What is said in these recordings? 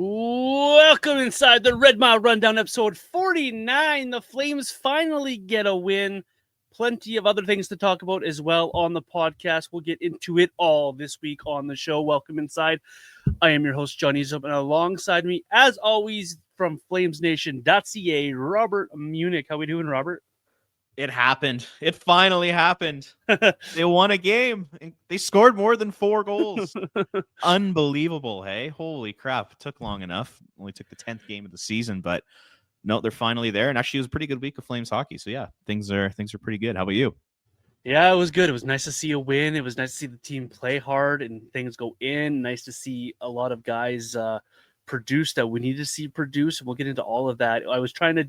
Welcome inside the Red Mile Rundown, episode 49. The Flames finally get a win. Plenty of other things to talk about as well on the podcast. We'll get into it all this week on the show. Welcome inside. I am your host, Johnny Zup, and alongside me, as always, from FlamesNation.ca, Robert Munich. How we doing, Robert? It happened. It finally happened. They won a game. They scored more than 4 goals. Unbelievable, hey? Holy crap. It took long enough. Only took the 10th game of the season, but no, they're finally there. And actually, it was a pretty good week of Flames hockey. So, yeah, things are pretty good. How about you? Yeah, it was good. It was nice to see a win. It was nice to see the team play hard and things go in. Nice to see a lot of guys produce that we need to see produce. We'll get into all of that. I was trying to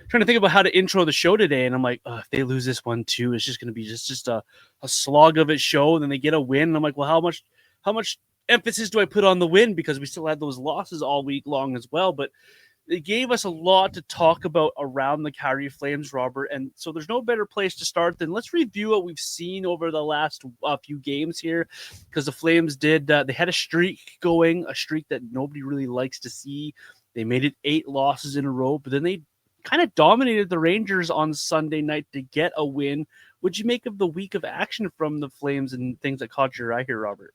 think about how to intro the show today, and I'm like, if they lose this one too, it's just going to be just a slog of a show. And then they get a win, and I'm like, well, how much emphasis do I put on the win, because we still had those losses all week long as well. But it gave us a lot to talk about around the Calgary Flames, Robert. And so there's no better place to start than let's review what we've seen over the last few games here, because the Flames they had a streak going, a streak that nobody really likes to see. They made it 8 losses in a row, but then they kind of dominated the Rangers on Sunday night to get a win. What'd you make of the week of action from the Flames and things that caught your eye here, Robert?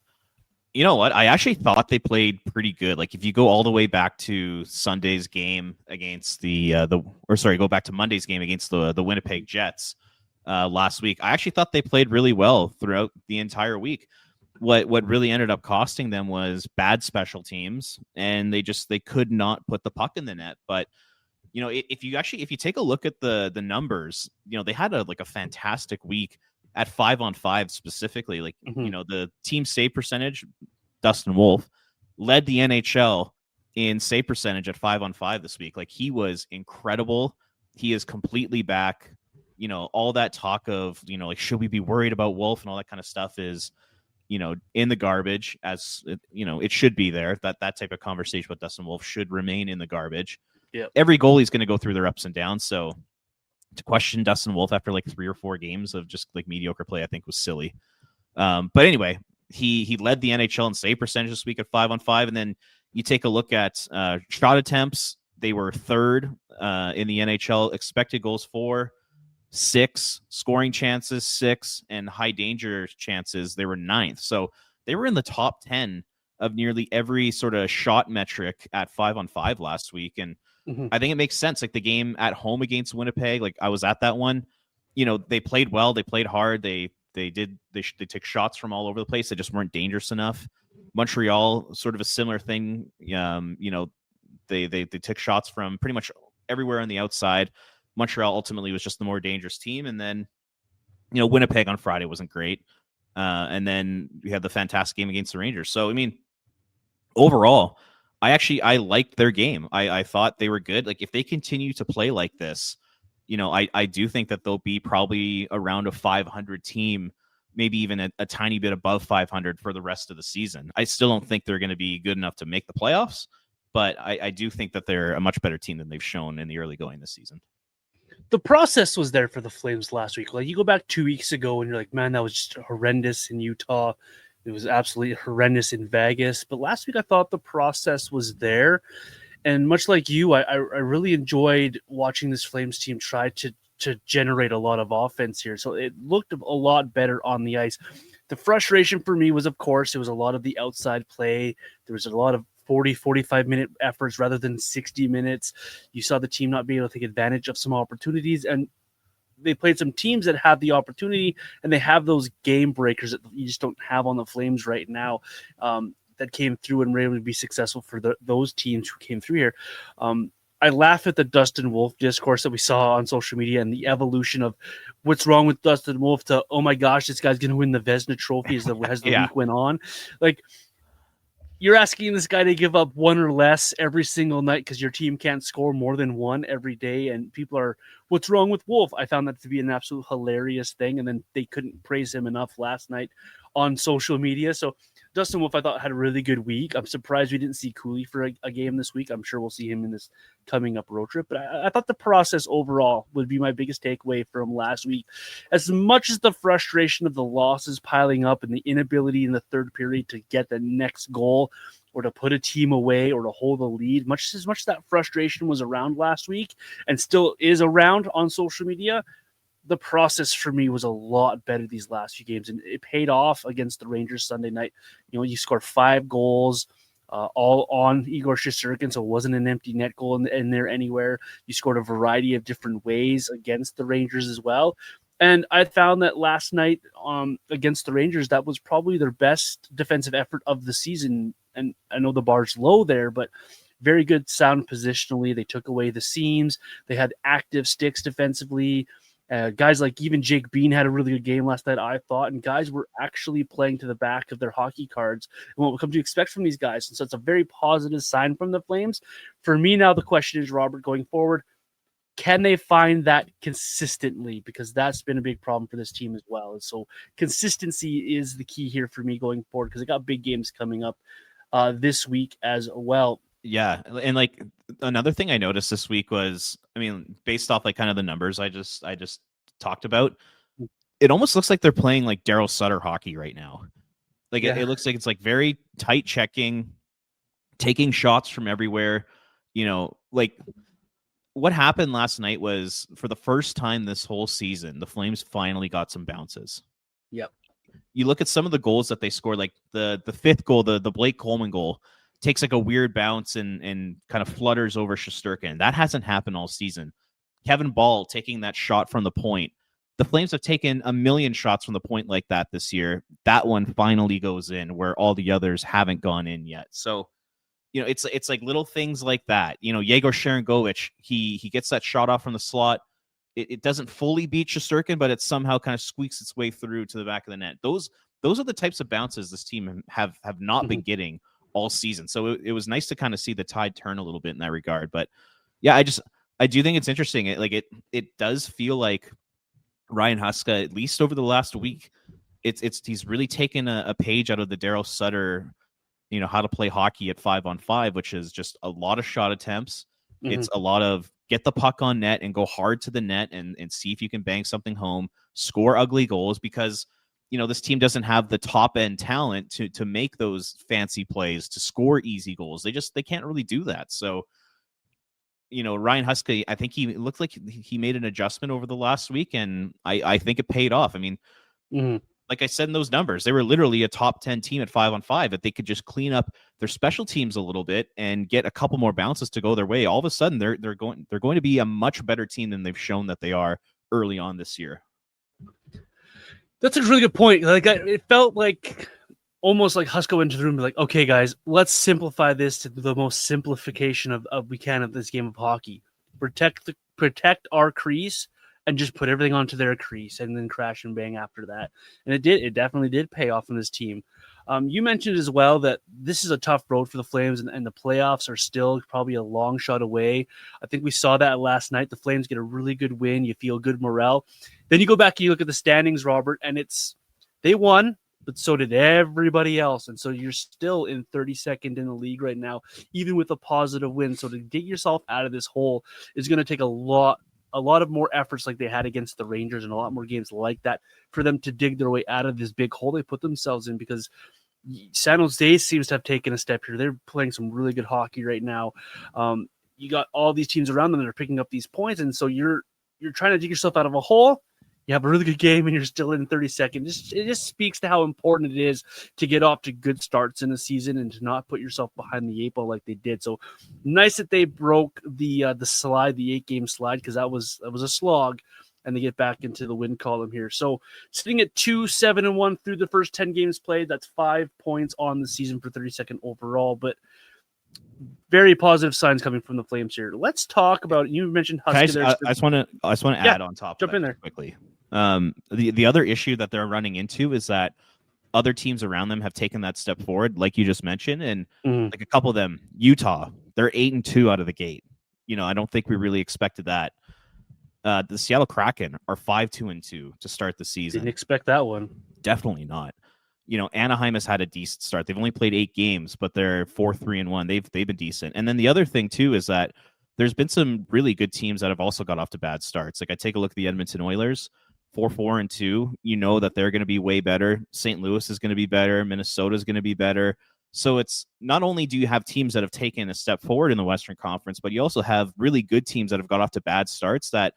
You know what? I actually thought they played pretty good. Like if you go all the way back to Sunday's game against go back to Monday's game against the Winnipeg Jets last week, I actually thought they played really well throughout the entire week. What really ended up costing them was bad special teams, and they could not put the puck in the net. But you know, if you take a look at the numbers, you know, they had a fantastic week at 5-on-5 specifically. Like, you know, the team save percentage, Dustin Wolf led the NHL in save percentage at 5-on-5 this week. Like, he was incredible. He is completely back. You know, all that talk of, you know, like, should we be worried about Wolf and all that kind of stuff is, you know, in the garbage, as you know, it should be there. That type of conversation with Dustin Wolf should remain in the garbage. Yeah. Every goalie's going to go through their ups and downs. So to question Dustin Wolf after like 3 or 4 games of just like mediocre play, I think was silly. But anyway, he led the NHL in save percentage this week at 5-on-5. And then you take a look at shot attempts. They were 3rd in the NHL, expected goals 4, 6, scoring chances 6, and high danger chances. They were 9th. So they were in the top 10 of nearly every sort of shot metric at 5-on-5 last week. And I think it makes sense. Like the game at home against Winnipeg, like I was at that one, you know, they played well, they played hard, they took shots from all over the place. They just weren't dangerous enough. Montreal, sort of a similar thing. You know, they took shots from pretty much everywhere on the outside. Montreal ultimately was just the more dangerous team. And then, you know, Winnipeg on Friday wasn't great. And then we had the fantastic game against the Rangers. So, I mean, overall, I liked their game. I thought they were good. Like if they continue to play like this, you know, I do think that they'll be probably around a 500 team, maybe even a tiny bit above 500 for the rest of the season. I still don't think they're going to be good enough to make the playoffs, but I do think that they're a much better team than they've shown in the early going this season. The process was there for the Flames last week. Like you go back 2 weeks ago and you're like, man, that was just horrendous in Utah. It was absolutely horrendous in Vegas. But last week I thought the process was there. And much like you, I really enjoyed watching this Flames team try to generate a lot of offense here. So it looked a lot better on the ice. The frustration for me was, of course, it was a lot of the outside play. There was a lot of 40, 45-minute efforts rather than 60 minutes. You saw the team not be able to take advantage of some opportunities. And they played some teams that have the opportunity, and they have those game breakers that you just don't have on the Flames right now, that came through and were able to be successful for those teams who came through here. I laugh at the Dustin Wolf discourse that we saw on social media and the evolution of what's wrong with Dustin Wolf to, oh my gosh, this guy's going to win the Vezina Trophy as the week went on. Like, you're asking this guy to give up 1 or less every single night because your team can't score more than 1 every day. And people are, what's wrong with Wolf? I found that to be an absolute hilarious thing. And then they couldn't praise him enough last night on social media. So Dustin Wolf, I thought, had a really good week. I'm surprised we didn't see Cooley for a game this week. I'm sure we'll see him in this coming up road trip. But I thought the process overall would be my biggest takeaway from last week. As much as the frustration of the losses piling up and the inability in the third period to get the next goal or to put a team away or to hold a lead. Much as that frustration was around last week and still is around on social media, the process for me was a lot better these last few games, and it paid off against the Rangers Sunday night. You scored 5 goals, all on Igor Shesterkin, so it wasn't an empty net goal in there anywhere. You scored a variety of different ways against the Rangers as well. And I found that last night against the Rangers, that was probably their best defensive effort of the season. And I know the bar's low there, but very good sound positionally. They took away the seams. They had active sticks defensively. Guys like even Jake Bean had a really good game last night, I thought, and guys were actually playing to the back of their hockey cards and what we come to expect from these guys. And so it's a very positive sign from the Flames. For me now, the question is, Robert, going forward, can they find that consistently? Because that's been a big problem for this team as well. And so consistency is the key here for me going forward, because I got big games coming up this week as well. Yeah, and like another thing I noticed this week was, I mean, based off like kind of the numbers I just talked about, it almost looks like they're playing like Daryl Sutter hockey right now. Like it looks like it's like very tight checking, taking shots from everywhere. Like what happened last night was, for the first time this whole season, the Flames finally got some bounces. Yep. You look at some of the goals that they scored, like the fifth goal, the Blake Coleman goal, takes like a weird bounce and kind of flutters over Shesterkin. That hasn't happened all season. Kevin Ball taking that shot from the point. The Flames have taken a million shots from the point like that this year. That one finally goes in, where all the others haven't gone in yet. So, it's like little things like that. Yegor Sharangovich, he gets that shot off from the slot. It doesn't fully beat Shesterkin, but it somehow kind of squeaks its way through to the back of the net. Those are the types of bounces this team have not been getting all season. So it was nice to kind of see the tide turn a little bit in that regard. But yeah, I do think it's interesting. It does feel like Ryan Huska, at least over the last week, he's really taken a page out of the Daryl Sutter, how to play hockey at 5-on-5, which is just a lot of shot attempts. Mm-hmm. It's a lot of get the puck on net and go hard to the net and see if you can bang something home, score ugly goals, because this team doesn't have the top end talent to make those fancy plays, to score easy goals. They can't really do that. So, Ryan Huska, I think he looked like he made an adjustment over the last week, and I think it paid off. I mean, like I said in those numbers, they were literally a top 10 team at 5-on-5. If they could just clean up their special teams a little bit and get a couple more bounces to go their way, all of a sudden they're going to be a much better team than they've shown that they are early on this year. That's a really good point. Like it felt like almost like Huska went into the room and be like, okay, guys, let's simplify this to the most simplification of we can of this game of hockey. Protect our crease and just put everything onto their crease and then crash and bang after that. And it definitely did pay off in this team. You mentioned as well that this is a tough road for the Flames, and the playoffs are still probably a long shot away. I think we saw that last night. The Flames get a really good win. You feel good morale. Then you go back and you look at the standings, Robert, and they won, but so did everybody else. And so you're still in 32nd in the league right now, even with a positive win. So to get yourself out of this hole is going to take a lot of more efforts like they had against the Rangers, and a lot more games like that for them to dig their way out of this big hole they put themselves in, because San Jose seems to have taken a step here. They're playing some really good hockey right now. You got all these teams around them that are picking up these points, and so you're trying to dig yourself out of a hole. You have a really good game and you're still in 32nd. It just speaks to how important it is to get off to good starts in the season and to not put yourself behind the 8 ball like they did. So nice that they broke the slide, the 8-game slide, because that was a slog, and they get back into the win column here. So sitting at 2-7-1 through the first 10 games played, that's 5 points on the season for 32nd overall, but very positive signs coming from the Flames here. Let's talk about, you mentioned Huska. I just want to add on top jump of that in there quickly. The other issue that they're running into is that other teams around them have taken that step forward, like you just mentioned, and like a couple of them, Utah, they're 8-2 out of the gate. I don't think we really expected that. The Seattle Kraken are 5-2-2 to start the season. Didn't expect that one. Definitely not. Anaheim has had a decent start. They've only played 8 games, but they're 4-3-1. They've been decent. And then the other thing too is that there's been some really good teams that have also got off to bad starts. Like I take a look at the Edmonton Oilers, 4-4-2. You know that they're going to be way better. St. Louis is going to be better. Minnesota is going to be better. So it's not only do you have teams that have taken a step forward in the Western Conference, but you also have really good teams that have got off to bad starts that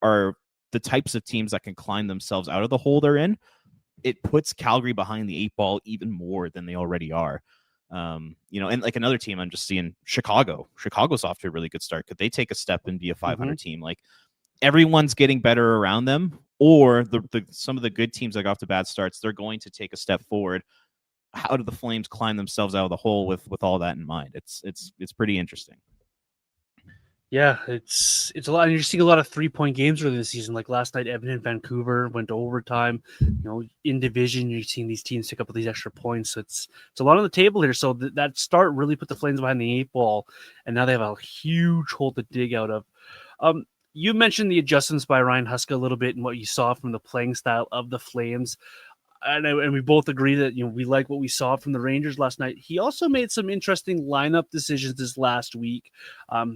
are the types of teams that can climb themselves out of the hole they're in. It puts Calgary behind the 8 ball even more than they already are. And like another team, I'm just seeing Chicago. Chicago's off to a really good start. Could they take a step and be a 500 team? Like everyone's getting better around them, or some of the good teams that got off to bad starts, they're going to take a step forward. How do the Flames climb themselves out of the hole with all that in mind? It's pretty interesting. Yeah, it's a lot. And you're seeing a lot of 3-point games early this season. Like last night, Edmonton, Vancouver went to overtime. In division, you're seeing these teams pick up these extra points. So it's a lot on the table here. So that start really put the Flames behind the 8 ball, and now they have a huge hole to dig out of. You mentioned the adjustments by Ryan Huska a little bit and what you saw from the playing style of the Flames. And we both agree that we like what we saw from the Rangers last night. He also made some interesting lineup decisions this last week.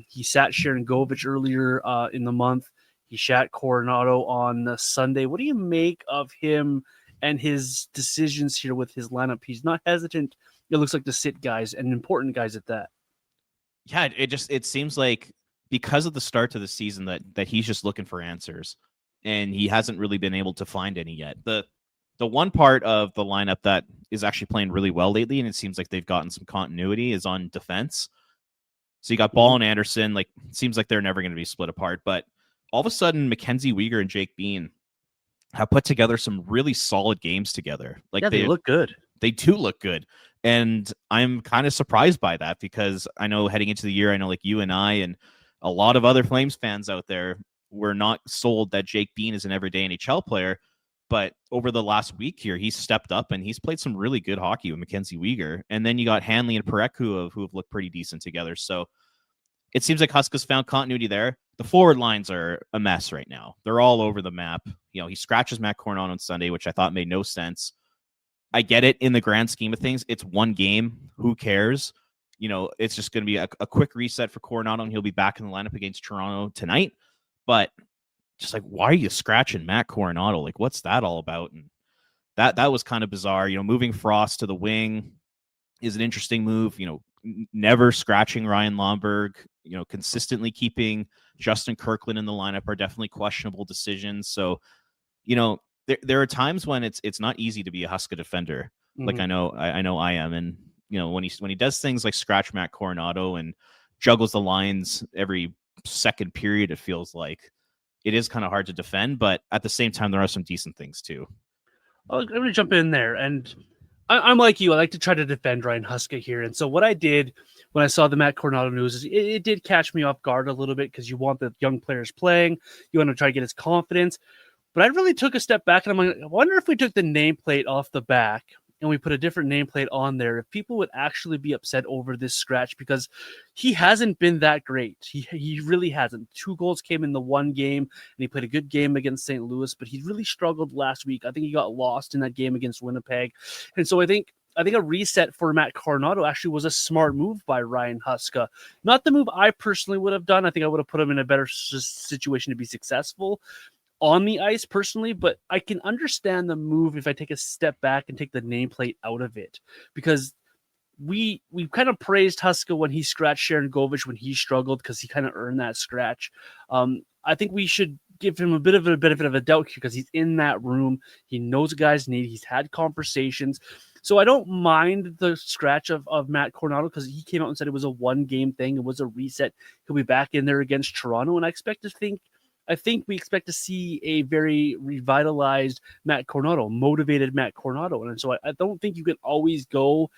He sat Sharon Govich earlier in the month. He sat Coronado on Sunday. What do you make of him and his decisions here with his lineup? He's not hesitant, it looks like, to sit guys, and important guys at that. Yeah, it seems like because of the start to the season that he's just looking for answers, and he hasn't really been able to find any yet. The one part of the lineup that is actually playing really well lately, and it seems like they've gotten some continuity, is on defense. So you got Ball and Anderson. Like, it seems like they're never going to be split apart. But all of a sudden, Mackenzie Weegar and Jake Bean have put together some really solid games together. Like, yeah, they look good. They do look good. And I'm kind of surprised by that, because I know heading into the year, I know like you and I and a lot of other Flames fans out there were not sold that Jake Bean is an everyday NHL player. But over the last week here, he's stepped up and he's played some really good hockey with Mackenzie Weegar. And then you got Hanley and Appreicate who have looked pretty decent together. So it seems like Huska's found continuity there. The forward lines are a mess right now. They're all over the map. He scratches Matt Coronado on Sunday, which I thought made no sense. I get it in the grand scheme of things. It's one game. Who cares? It's just going to be a quick reset for Coronado, and he'll be back in the lineup against Toronto tonight. But just like, why are you scratching Matt Coronado? Like, what's that all about? And that was kind of bizarre. Moving Frost to the wing is an interesting move. Never scratching Ryan Lomberg, consistently keeping Justin Kirkland in the lineup are definitely questionable decisions. So, there are times when it's not easy to be a Huska defender. Mm-hmm. Like I know I am. And, when he does things like scratch Matt Coronado and juggles the lines every second period, it feels like it is kind of hard to defend, but at the same time, there are some decent things too. I'm going to jump in there, and I'm like you. I like to try to defend Ryan Huska here. And so what I did when I saw the Matt Coronado news is it did catch me off guard a little bit, because you want the young players playing. You want to try to get his confidence. But I really took a step back, and I'm like, I wonder if we took the nameplate off the back and we put a different nameplate on there, if people would actually be upset over this scratch, because he hasn't been that great. He really hasn't. 2 goals came in the one game, and he played a good game against St. Louis, but he really struggled last week. I think he got lost in that game against Winnipeg. And so I think a reset for Matt Coronado actually was a smart move by Ryan Huska. Not the move I personally would have done. I think I would have put him in a better situation to be successful on the ice personally, but I can understand the move if I take a step back and take the nameplate out of it, because we kind of praised Huska when he scratched Sharon Govich when he struggled, because he kind of earned that scratch. I think we should give him a bit of a benefit of a doubt here, because he's in that room. He knows guys need. He's had conversations. So I don't mind the scratch of Matt Coronado, because he came out and said it was a one-game thing. It was a reset. He'll be back in there against Toronto, and I think we expect to see a very revitalized Matt Coronado, motivated Matt Coronado. And so I don't think you can always go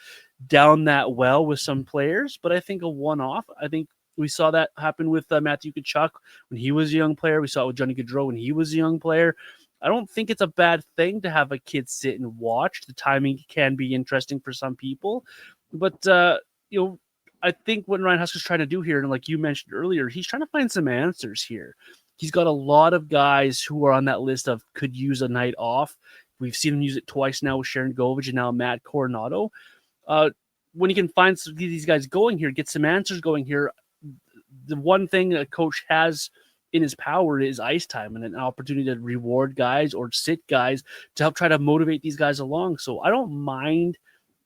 down that well with some players, but I think a one-off. I think we saw that happen with Matthew Tkachuk when he was a young player. We saw it with Johnny Gaudreau when he was a young player. I don't think it's a bad thing to have a kid sit and watch. The timing can be interesting for some people, but I think what Ryan Huska's trying to do here, and like you mentioned earlier, he's trying to find some answers here. He's got a lot of guys who are on that list of could use a night off. We've seen him use it twice now with Sharon Govich and now Matt Coronado. When he can find these guys going here, get some answers going here, the one thing a coach has in his power is ice time and an opportunity to reward guys or sit guys to help try to motivate these guys along. So I don't mind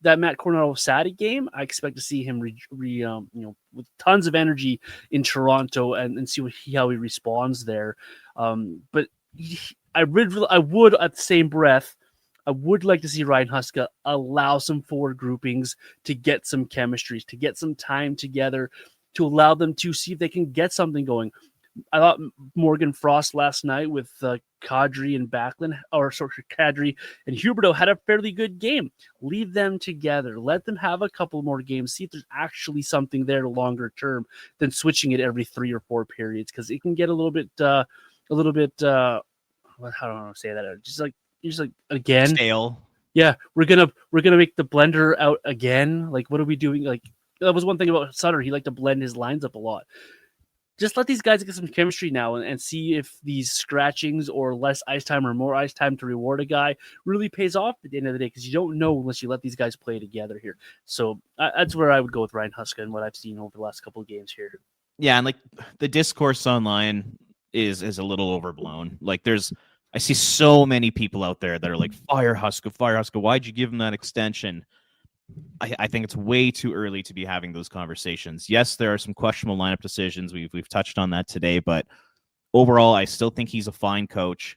that Matt Coronado Saturday game, I expect to see him with tons of energy in Toronto and see how he responds there. But I would at the same breath, I would like to see Ryan Huska allow some forward groupings to get some chemistry, to get some time together, to allow them to see if they can get something going. I thought Morgan Frost last night with Kadri and Kadri and Huberdeau had a fairly good game. Leave them together. Let them have a couple more games. See if there's actually something there longer term than switching it every 3 or 4 periods, because it can get a little bit. How do I want to say that? Just like again, stale. Yeah, we're gonna make the blender out again. Like, what are we doing? Like, that was one thing about Sutter. He liked to blend his lines up a lot. Just let these guys get some chemistry now and see if these scratchings or less ice time or more ice time to reward a guy really pays off at the end of the day, because you don't know unless you let these guys play together here. So that's where I would go with Ryan Huska and what I've seen over the last couple of games here. Yeah, and like the discourse online is a little overblown. Like I see so many people out there that are like, fire Huska. Why'd you give him that extension? I think it's way too early to be having those conversations. Yes, there are some questionable lineup decisions. We've touched on that today, but overall, I still think he's a fine coach.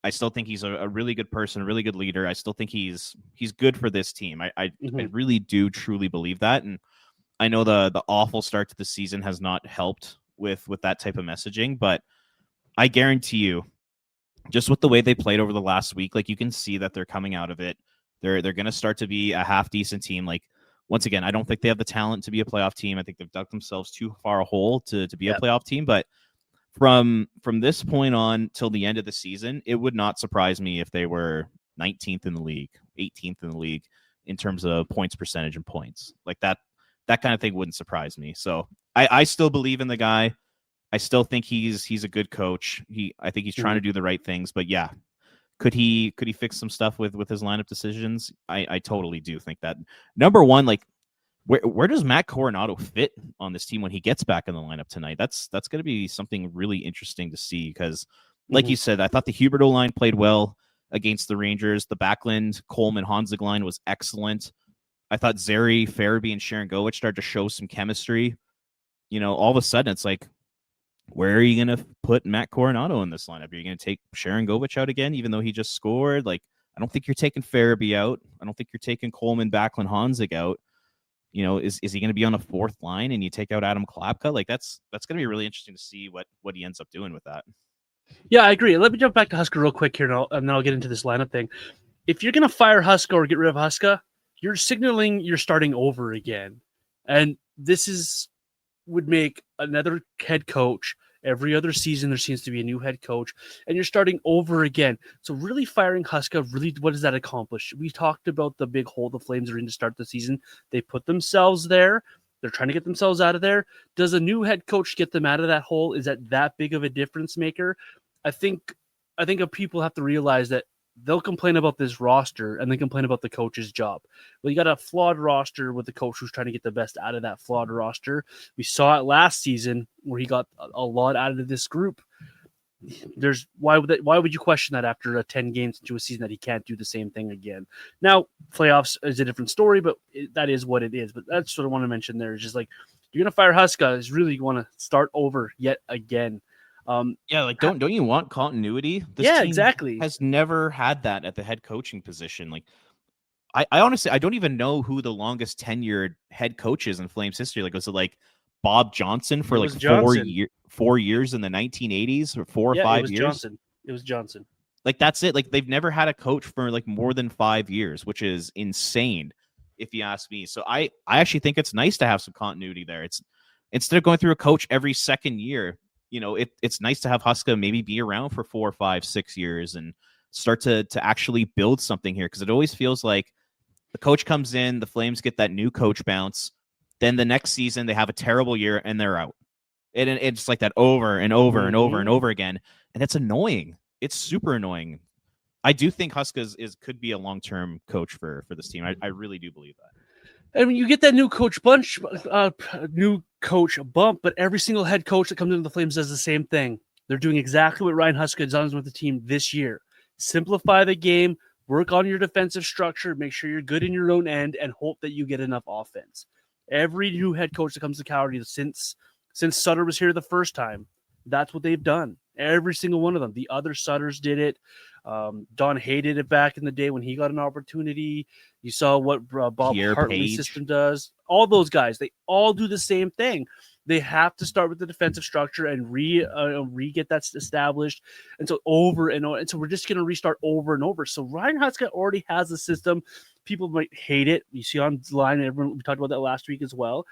I still think he's a really good person, a really good leader. I still think he's good for this team. I really do truly believe that. And I know the awful start to the season has not helped with that type of messaging, but I guarantee you, just with the way they played over the last week, like, you can see that they're coming out of it. They're going to start to be a half decent team. Like, once again, I don't think they have the talent to be a playoff team. I think they've dug themselves too far a hole to be a playoff team. But from this point on till the end of the season, it would not surprise me if they were 19th in the league, 18th in the league in terms of points percentage and points. Like, that kind of thing wouldn't surprise me. So I still believe in the guy. I still think he's a good coach. I think he's trying to do the right things. But yeah, could he fix some stuff with his lineup decisions? I totally do think that. Number one, like, where does Matt Coronado fit on this team when he gets back in the lineup tonight? That's going to be something really interesting to see, because, like you said, I thought the Huberdeau line played well against the Rangers. The Backlund, Coleman, Honzig line was excellent. I thought Zary, Farabee, and Sharon Govich started to show some chemistry. All of a sudden, it's like, where are you going to put Matt Coronado in this lineup? Are you going to take Sharon Govich out again, even though he just scored? Like, I don't think you're taking Farabee out. I don't think you're taking Coleman, Backlund, Honzig out. Is he going to be on a fourth line and you take out Adam Klapka? Like, that's going to be really interesting to see what he ends up doing with that. Yeah, I agree. Let me jump back to Huska real quick here, and then I'll get into this lineup thing. If you're going to fire Huska or get rid of Huska, you're signaling you're starting over again. And this would make another head coach. Every other season, there seems to be a new head coach, and you're starting over again. So really firing Huska, really, what does that accomplish? We talked about the big hole the Flames are in to start the season. They put themselves there. They're trying to get themselves out of there. Does a new head coach get them out of that hole? Is that big of a difference maker? I think people have to realize that they'll complain about this roster and they complain about the coach's job. Well, you got a flawed roster with the coach who's trying to get the best out of that flawed roster. We saw it last season where he got a lot out of this group. Why would you question that after 10 games into a season that he can't do the same thing again? Now, playoffs is a different story, but that is what it is. But that's what I want to mention there. Is just like, you're going to fire Huska, is really you want to start over yet again. Like, don't you want continuity? This team exactly. Has never had that at the head coaching position. Like, I honestly, I don't even know who the longest tenured head coach is in Flames history. Like, was it like Bob Johnson for like 4 years in the 1980s, or 4 or 5 years? It was Johnson. Like, that's it. Like, they've never had a coach for like more than 5 years, which is insane, if you ask me. So I actually think it's nice to have some continuity there. It's, instead of going through a coach every second year, it's nice to have Huska maybe be around for 4, 5, 6 years and start to actually build something here. Because it always feels like the coach comes in, the Flames get that new coach bounce, then the next season they have a terrible year and they're out. And it's like that over and over and over and over again. And it's annoying. It's super annoying. I do think Huska could be a long-term coach for this team. I really do believe that. I mean, you get that new coach bump, but every single head coach that comes into the Flames does the same thing. They're doing exactly what Ryan Huska has done with the team this year. Simplify the game, Work on your defensive structure, make sure you're good in your own end, and hope that you get enough offense. Every new head coach that comes to Calgary since Sutter was here the first time, that's what they've done. Every single one of them. The other Sutters did it. Don Hay did it back in the day when he got an opportunity. You saw what Bob Pierre Hartley's Page system does. All those guys, they all do the same thing. They have to start with the defensive structure and get that established. And so over and over. And so we're just going to restart over and over. So Ryan Huska already has a system. People might hate it. You see on the line, we talked about that last week as well.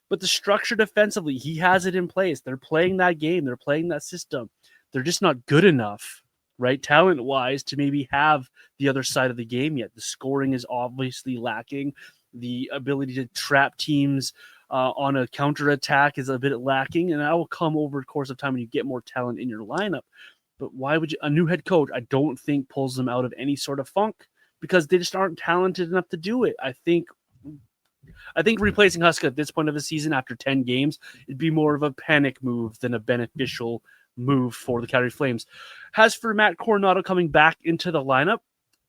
But the structure defensively, he has it in place. They're playing that game. They're playing that system. They're just not good enough, right, talent-wise, to maybe have the other side of the game yet. The scoring is obviously lacking. The ability to trap teams on a counterattack is a bit lacking, and that will come over the course of time when you get more talent in your lineup. But why would you? A new head coach, I don't think, pulls them out of any sort of funk because they just aren't talented enough to do it. I think replacing Huska at this point of the season after 10 games, it'd be more of a panic move than a beneficial move for the Calgary Flames. As for Matt Coronado coming back into the lineup,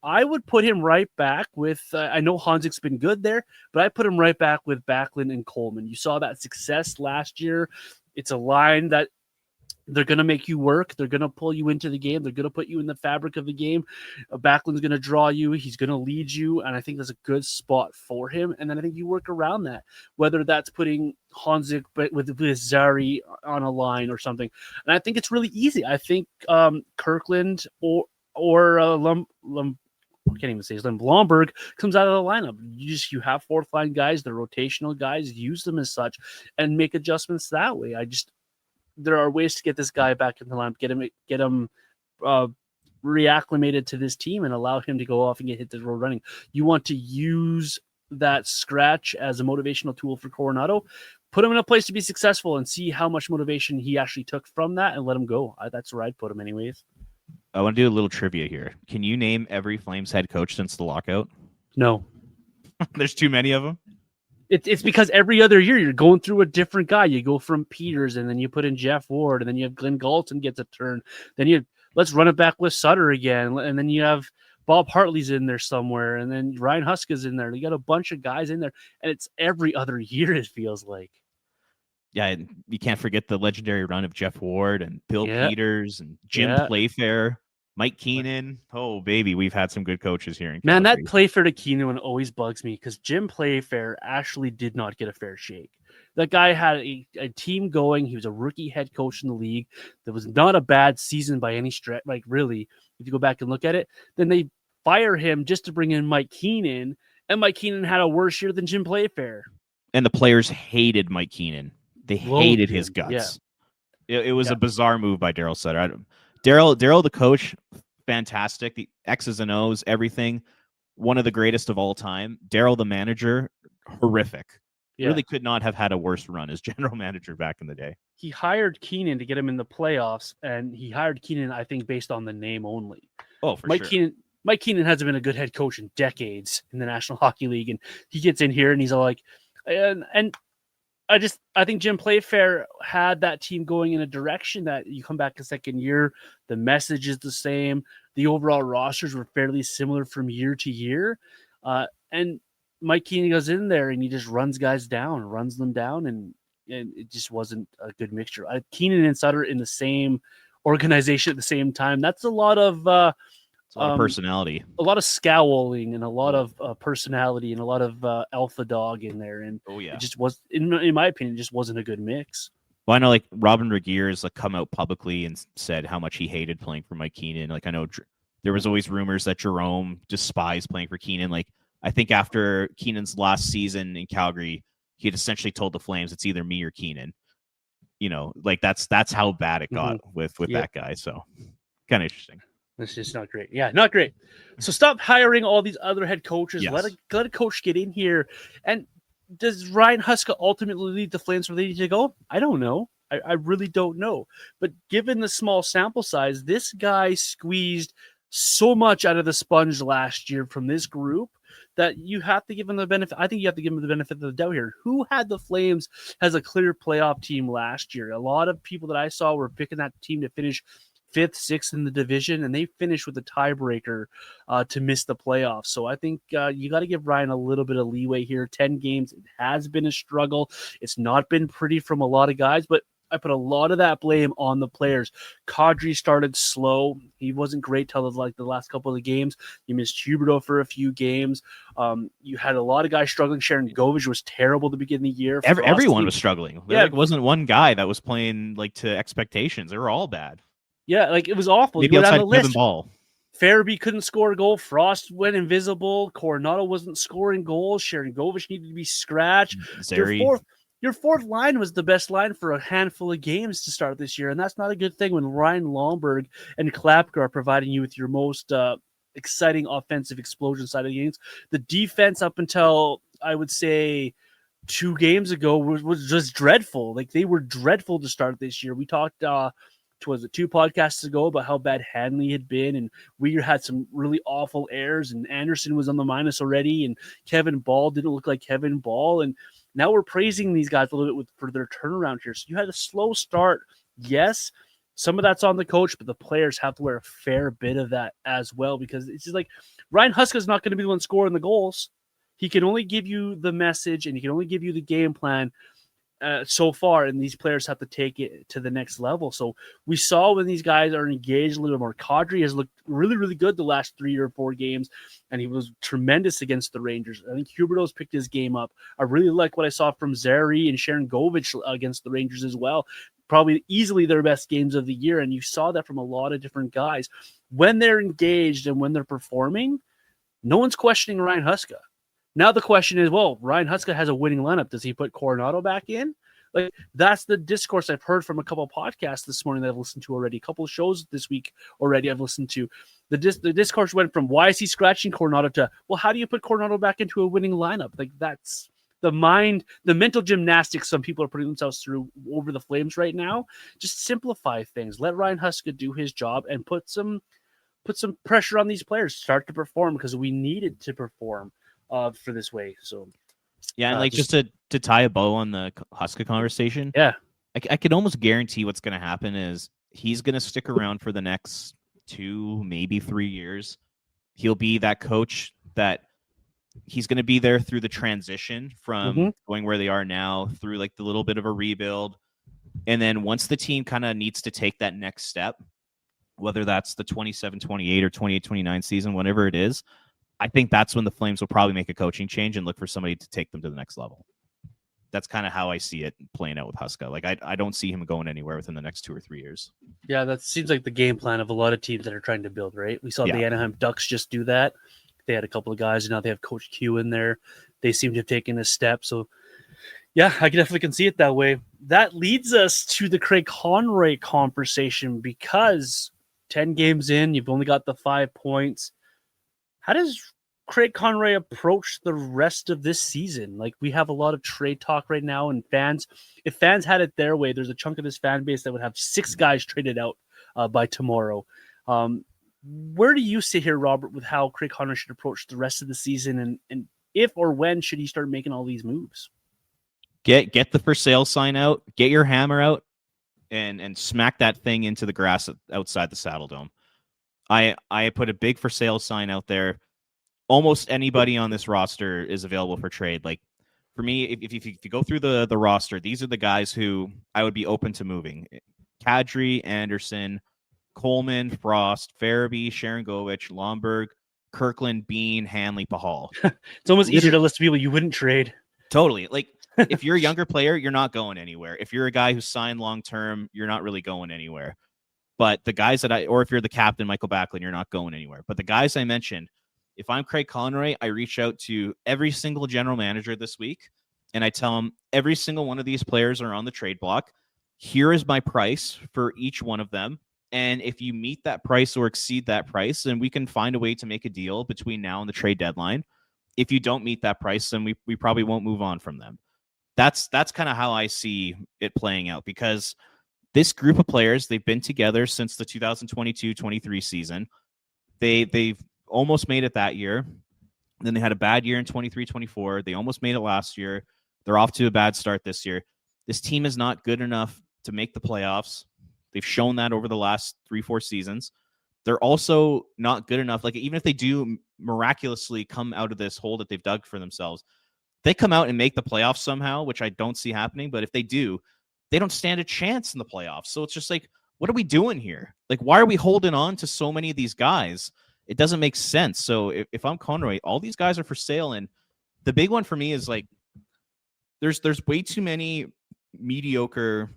I would put him right back with, I know Hansik's been good there, but I put him right back with Backlund and Coleman. You saw that success last year. It's a line that they're going to make you work. They're going to pull you into the game. They're going to put you in the fabric of the game. Backlund's going to draw you. He's going to lead you, and I think that's a good spot for him. And then I think you work around that, whether that's putting Hansik with Zary on a line or something. And I think it's really easy. I think Kirkland or I can't even say his name. Blomberg comes out of the lineup. You have fourth line guys, they're rotational guys. Use them as such, and make adjustments that way. There are ways to get this guy back in the lineup, get him reacclimated to this team, and allow him to go off and hit the road running. You want to use that scratch as a motivational tool for Coronado. Put him in a place to be successful and see how much motivation he actually took from that, and let him go. That's where I'd put him, anyways. I want to do a little trivia here. Can you name every Flames head coach since the lockout? No. There's too many of them? It's because every other year you're going through a different guy. You go from Peters, and then you put in Jeff Ward, and then you have Glenn Galton gets a turn. Then let's run it back with Sutter again, and then you have Bob Hartley's in there somewhere, and then Ryan Huska's in there. You got a bunch of guys in there, and it's every other year, it feels like. Yeah, and you can't forget the legendary run of Jeff Ward and Bill Peters and Jim Playfair, Mike Keenan. Oh, baby, we've had some good coaches here in Calgary. Man, that Playfair to Keenan one always bugs me because Jim Playfair actually did not get a fair shake. That guy had a team going. He was a rookie head coach in the league. There was not a bad season by any stretch. Like, really, if you go back and look at it, then they fire him just to bring in Mike Keenan, and Mike Keenan had a worse year than Jim Playfair. And the players hated Mike Keenan. They hated his guts. Yeah. It was a bizarre move by Daryl Sutter. Daryl, the coach, fantastic. The X's and O's, everything. One of the greatest of all time. Daryl, the manager, horrific. Yeah. Really could not have had a worse run as general manager back in the day. He hired Keenan to get him in the playoffs, and he hired Keenan, I think, based on the name only. Oh, for sure. Mike Keenan hasn't been a good head coach in decades in the National Hockey League, and he gets in here and he's all like, and I think Jim Playfair had that team going in a direction that you come back a second year, the message is the same. The overall rosters were fairly similar from year to year. And Mike Keenan goes in there and he just runs them down, and it just wasn't a good mixture. Keenan and Sutter in the same organization at the same time. That's a lot of personality, a lot of scowling, and a lot of personality, and a lot of alpha dog in there. And it just was, in my opinion, just wasn't a good mix. Well, I know like Robin Regeer's come out publicly and said how much he hated playing for Mike Keenan. Like I know there was always rumors that Jerome despised playing for Keenan. Like I think after Keenan's last season in Calgary, he had essentially told the Flames it's either me or Keenan. You know, like that's how bad it got with that guy. So kind of interesting. It's just not great. Yeah, not great. So stop hiring all these other head coaches. Yes. Let a coach get in here. And does Ryan Huska ultimately lead the Flames where they need to go? I don't know. I really don't know. But given the small sample size, this guy squeezed so much out of the sponge last year from this group that you have to give him the benefit. I think you have to give him the benefit of the doubt here. Who had the Flames as a clear playoff team last year? A lot of people that I saw were picking that team to finish 5th, 6th in the division, and they finished with a tiebreaker to miss the playoffs. So I think you got to give Ryan a little bit of leeway here. 10 games, it has been a struggle. It's not been pretty from a lot of guys, but I put a lot of that blame on the players. Kadri started slow. He wasn't great till the last couple of games. You missed Huberdeau for a few games. You had a lot of guys struggling. Sharon Govich was terrible at the beginning of the year. Everyone was struggling. Yeah. There wasn't one guy that was playing to expectations. They were all bad. Yeah, it was awful. Maybe outside Kevin Ball. Farabee couldn't score a goal. Frost went invisible. Coronado wasn't scoring goals. Sharon Govich needed to be scratched. Your fourth line was the best line for a handful of games to start this year, and that's not a good thing when Ryan Lomberg and Klapka are providing you with your most exciting offensive explosion side of the games. The defense up until, I would say, 2 games ago was just dreadful. They were dreadful to start this year. We talked, 2 podcasts ago about how bad Hanley had been, and Weir had some really awful errors, and Anderson was on the minus already, and Kevin Ball didn't look like Kevin Ball, and now we're praising these guys a little bit for their turnaround here. So you had a slow start. Yes, some of that's on the coach, but the players have to wear a fair bit of that as well, because it's just Ryan Huska is not going to be the one scoring the goals. He can only give you the message, and he can only give you the game plan so far, and these players have to take it to the next level. So we saw when these guys are engaged a little more. Kadri has looked really, really good the last 3 or 4 games, and he was tremendous against the Rangers. I think Huberdeau's picked his game up. I really like what I saw from Zary and Sharon Govich against the Rangers as well. Probably easily their best games of the year, and you saw that from a lot of different guys. When they're engaged and when they're performing, no one's questioning Ryan Huska. Now the question is, well, Ryan Huska has a winning lineup. Does he put Coronado back in? That's the discourse I've heard from a couple of podcasts this morning that I've listened to already. A couple of shows this week already I've listened to. The discourse went from why is he scratching Coronado to, well, how do you put Coronado back into a winning lineup? That's the mental gymnastics some people are putting themselves through over the Flames right now. Just simplify things. Let Ryan Huska do his job and put some pressure on these players. Start to perform, because we needed to perform for this way. So yeah, and just to tie a bow on the Huska conversation, yeah, I could almost guarantee what's going to happen is he's going to stick around for the next 2, maybe 3 years. He'll be that coach that he's going to be there through the transition from going where they are now through the little bit of a rebuild, and then once the team kind of needs to take that next step, whether that's the 27-28 or 28-29 season, whatever it is, I think that's when the Flames will probably make a coaching change and look for somebody to take them to the next level. That's kind of how I see it playing out with Huska. I don't see him going anywhere within the next 2 or 3 years. Yeah, that seems like the game plan of a lot of teams that are trying to build, right? We saw the Anaheim Ducks just do that. They had a couple of guys, and now they have Coach Q in there. They seem to have taken a step. So, yeah, I definitely can see it that way. That leads us to the Craig Conroy conversation, because 10 games in, you've only got the 5 points. How does Craig Conroy approach the rest of this season? We have a lot of trade talk right now, and if fans had it their way, there's a chunk of this fan base that would have 6 guys traded out by tomorrow. Where do you sit here, Robert, with how Craig Conroy should approach the rest of the season, and if or when should he start making all these moves? Get the for sale sign out, get your hammer out, and smack that thing into the grass outside the Saddle Dome. I put a big for sale sign out there. Almost anybody on this roster is available for trade. For me, if you go through the roster, these are the guys who I would be open to moving. Kadri, Anderson, Coleman, Frost, Farabee, Sharon Govich, Lomberg, Kirkland, Bean, Hanley, Pahal. It's almost easier to list people you wouldn't trade. Totally. If you're a younger player, you're not going anywhere. If you're a guy who's signed long-term, you're not really going anywhere. But the guys or if you're the captain, Michael Backlund, you're not going anywhere. But the guys I mentioned, if I'm Craig Conroy, I reach out to every single general manager this week, and I tell them every single one of these players are on the trade block. Here is my price for each one of them. And if you meet that price or exceed that price, then we can find a way to make a deal between now and the trade deadline. If you don't meet that price, then we probably won't move on from them. That's kind of how I see it playing out, because this group of players, they've been together since the 2022-23 season. They've almost made it that year. Then they had a bad year in 23-24. They almost made it last year. They're off to a bad start this year. This team is not good enough to make the playoffs They've shown that over the last 3-4 seasons. They're also not good enough. Like, even if they do miraculously come out of this hole that they've dug for themselves, they come out and make the playoffs somehow, which I don't see happening. But if they do, they don't stand a chance in the playoffs. So it's just like, what are we doing here? Like, why are we holding on to so many of these guys? It doesn't make sense. So if I'm Conroy, all these guys are for sale. And the big one for me is like, there's way too many mediocre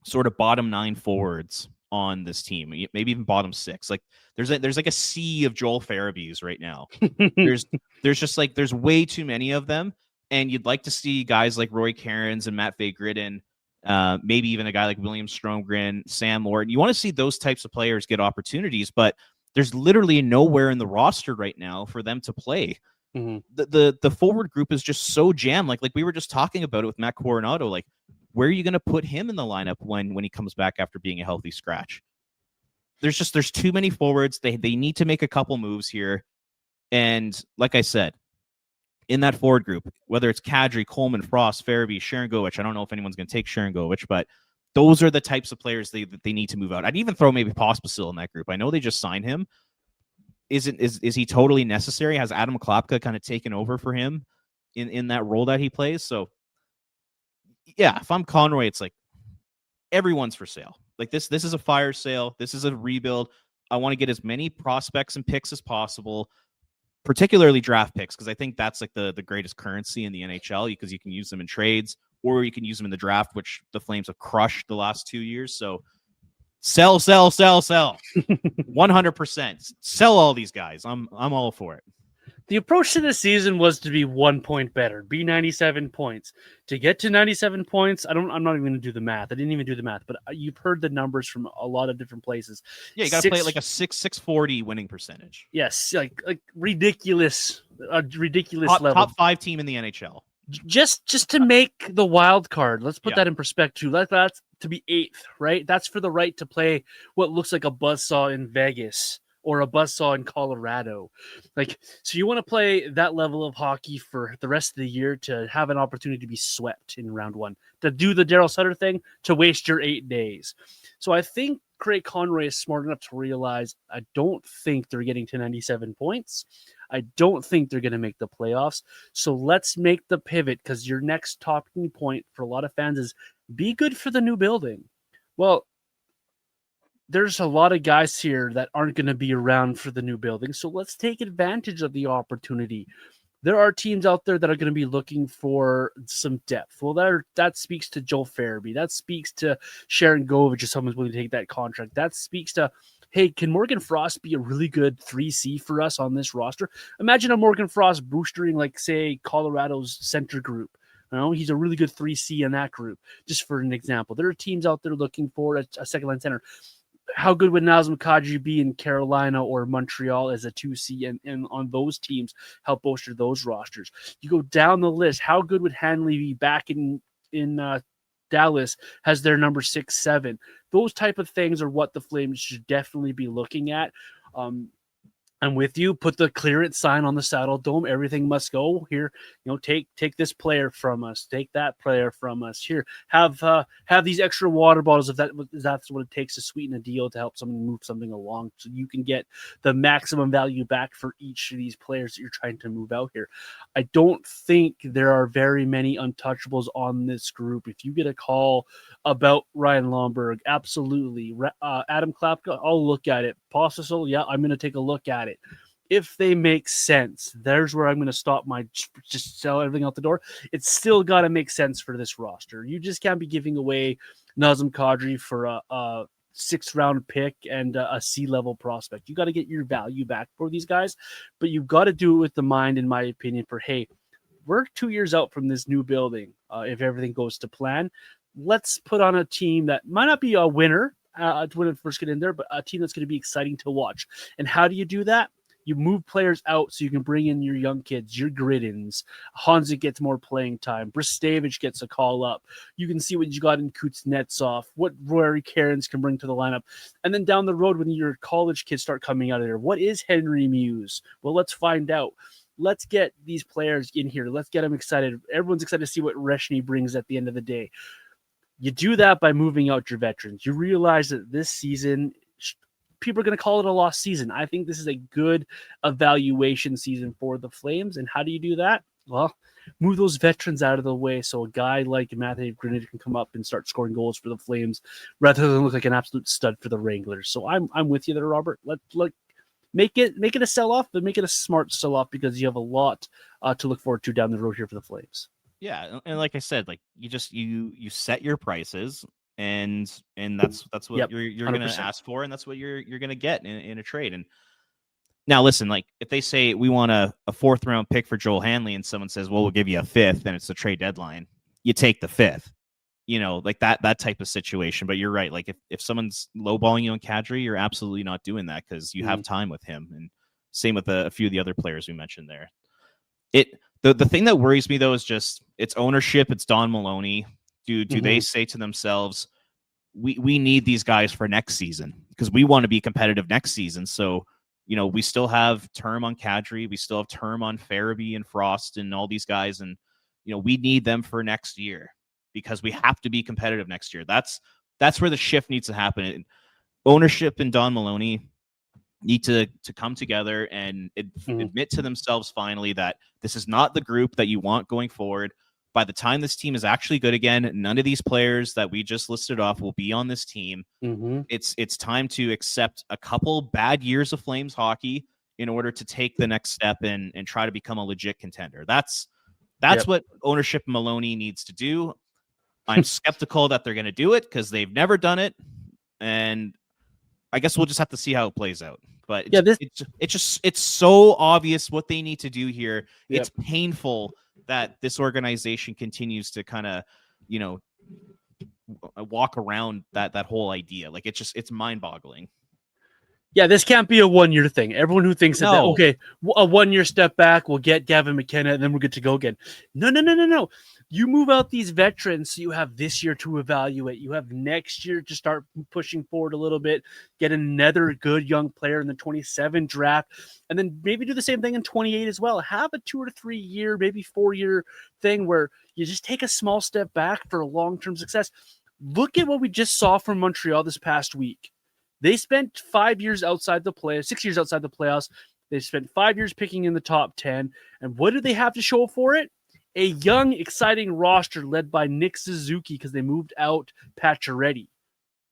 sort of bottom 9 forwards on this team, maybe even bottom 6. Like, there's like a sea of Joel Farabees right now. there's just like, there's way too many of them. And you'd like to see guys like Roy Cairns and Matt Vagridden, maybe even a guy like William Stromgren, Sam Morton. You want to see those types of players get opportunities, but there's literally nowhere in the roster right now for them to play. Mm-hmm. The forward group is just so jammed. Like we were just talking about it with Matt Coronado. Like, where are you going to put him in the lineup when he comes back after being a healthy scratch? There's too many forwards. They need to make a couple moves here. And like I said, in that forward group, whether it's Kadri, Coleman, Frost, Farabee, Sharangovich, I don't know if anyone's going to take Sharangovich, but those are the types of players they need to move out. I'd even throw maybe Pospisil in that group. I know they just signed him. Is he totally necessary? Has Adam Klapka kind of taken over for him in that role that he plays? So yeah, if I'm Conroy, it's like everyone's for sale. Like this is a fire sale. This is a rebuild. I want to get as many prospects and picks as possible, particularly draft picks, because I think that's like the greatest currency in the NHL, because you can use them in trades or you can use them in the draft, which the Flames have crushed the last 2 years. So sell 100%. Sell all these guys. I'm all for it. The approach to the season was to be 1 point better, be 97 points. To get to 97 points, I'm not even going to do the math. I didn't even do the math, but you've heard the numbers from a lot of different places. Yeah, you got to play at like a 640 winning percentage. Yes, like ridiculous level. Top 5 team in the NHL. Just to make the wild card. Let's put that in perspective. That's to be 8th, right? That's for the right to play what looks like a buzzsaw in Vegas or a buzzsaw in Colorado. Like, so you want to play that level of hockey for the rest of the year to have an opportunity to be swept in round 1, to do the Daryl Sutter thing, to waste your 8 days. So I think Craig Conroy is smart enough to realize I don't think they're getting to 97 points. I don't think they're going to make the playoffs. So let's make the pivot, because your next talking point for a lot of fans is be good for the new building. Well, there's a lot of guys here that aren't going to be around for the new building. So let's take advantage of the opportunity. There are teams out there that are going to be looking for some depth. Well, that speaks to Joel Farabee. That speaks to Sharangovich, if someone's willing to take that contract. That speaks to, hey, can Morgan Frost be a really good 3C for us on this roster? Imagine a Morgan Frost boostering, like, say, Colorado's center group. You know, he's a really good 3C in that group, just for an example. There are teams out there looking for a second-line center. How good would Nazem Kadri be in Carolina or Montreal as a 2C and on those teams help bolster those rosters? You go down the list. How good would Hanley be back in Dallas has their number 6, 7? Those type of things are what the Flames should definitely be looking at. I'm with you. Put the clearance sign on the Saddle Dome. Everything must go here. You know, take this player from us. Take that player from us. Here, have these extra water bottles if that's what it takes to sweeten a deal to help someone move something along, so you can get the maximum value back for each of these players that you're trying to move out here. I don't think there are very many untouchables on this group. If you get a call about Ryan Lomberg, absolutely. Adam Klapka, I'll look at it. Pospisil, yeah, I'm going to take a look at it. If they make sense, there's where I'm going to stop my just sell everything out the door. It's still got to make sense for this roster. You just can't be giving away Nazem Kadri for a 6th round pick and a C-level prospect. You got to get your value back for these guys, but you've got to do it with the mind, in my opinion, for, hey, we're 2 years out from this new building. If everything goes to plan, let's put on a team that might not be a winner when it first get in there, but a team that's going to be exciting to watch. And how do you do that? You move players out so you can bring in your young kids, your Griddens. Hansa gets more playing time. Bristavich gets a call up. You can see what you got in Kuznetsov, what Rory Cairns can bring to the lineup. And then down the road, when your college kids start coming out of there, what is Henry Muse? Well, let's find out. Let's get these players in here. Let's get them excited. Everyone's excited to see what Reshny brings at the end of the day. You do that by moving out your veterans. You realize that this season, people are going to call it a lost season. I think this is a good evaluation season for the Flames. And how do you do that? Well, move those veterans out of the way so a guy like Matthew Grenadier can come up and start scoring goals for the Flames rather than look like an absolute stud for the Wranglers. So I'm with you there, Robert. Let make it a sell-off, but make it a smart sell-off because you have a lot to look forward to down the road here for the Flames. Yeah, and like I said, like you set your prices, and that's what you're going to ask for, and that's what you're going to get in a trade. And now listen, like if they say we want a 4th round pick for Joel Hanley, and someone says, well, we'll give you a 5th, and it's the trade deadline, you take the 5th. Like that type of situation. But you're right. Like if someone's lowballing you on Kadri, you're absolutely not doing that because you have time with him. And same with a few of the other players we mentioned there. The thing that worries me though is just it's ownership. It's Don Maloney. Do they say to themselves, we need these guys for next season because we want to be competitive next season. So we still have term on Kadri, we still have term on Farabee and Frost and all these guys, and we need them for next year because we have to be competitive next year. That's where the shift needs to happen. Ownership and Don Maloney need to come together and admit to themselves finally that this is not the group that you want going forward. By the time this team is actually good again, none of these players that we just listed off will be on this team. It's time to accept a couple bad years of Flames hockey in order to take the next step and try to become a legit contender. That's what ownership Maloney needs to do. I'm skeptical that they're going to do it because they've never done it. And I guess we'll just have to see how it plays out. But it's so obvious what they need to do here. Yep. It's painful that this organization continues to kind of, walk around that whole idea. Like it's mind-boggling. Yeah, this can't be a 1-year thing. Everyone who thinks that, okay, a 1-year step back, we'll get Gavin McKenna, and then we're good to go again. No. You move out these veterans so you have this year to evaluate. You have next year to start pushing forward a little bit, get another good young player in the 27 draft, and then maybe do the same thing in 28 as well. Have a 2 or 3 year, maybe 4-year thing where you just take a small step back for long-term success. Look at what we just saw from Montreal this past week. They spent 5 years outside the playoffs, 6 years outside the playoffs. They spent 5 years picking in the top 10. And what do they have to show for it? A young, exciting roster led by Nick Suzuki because they moved out Pacioretty.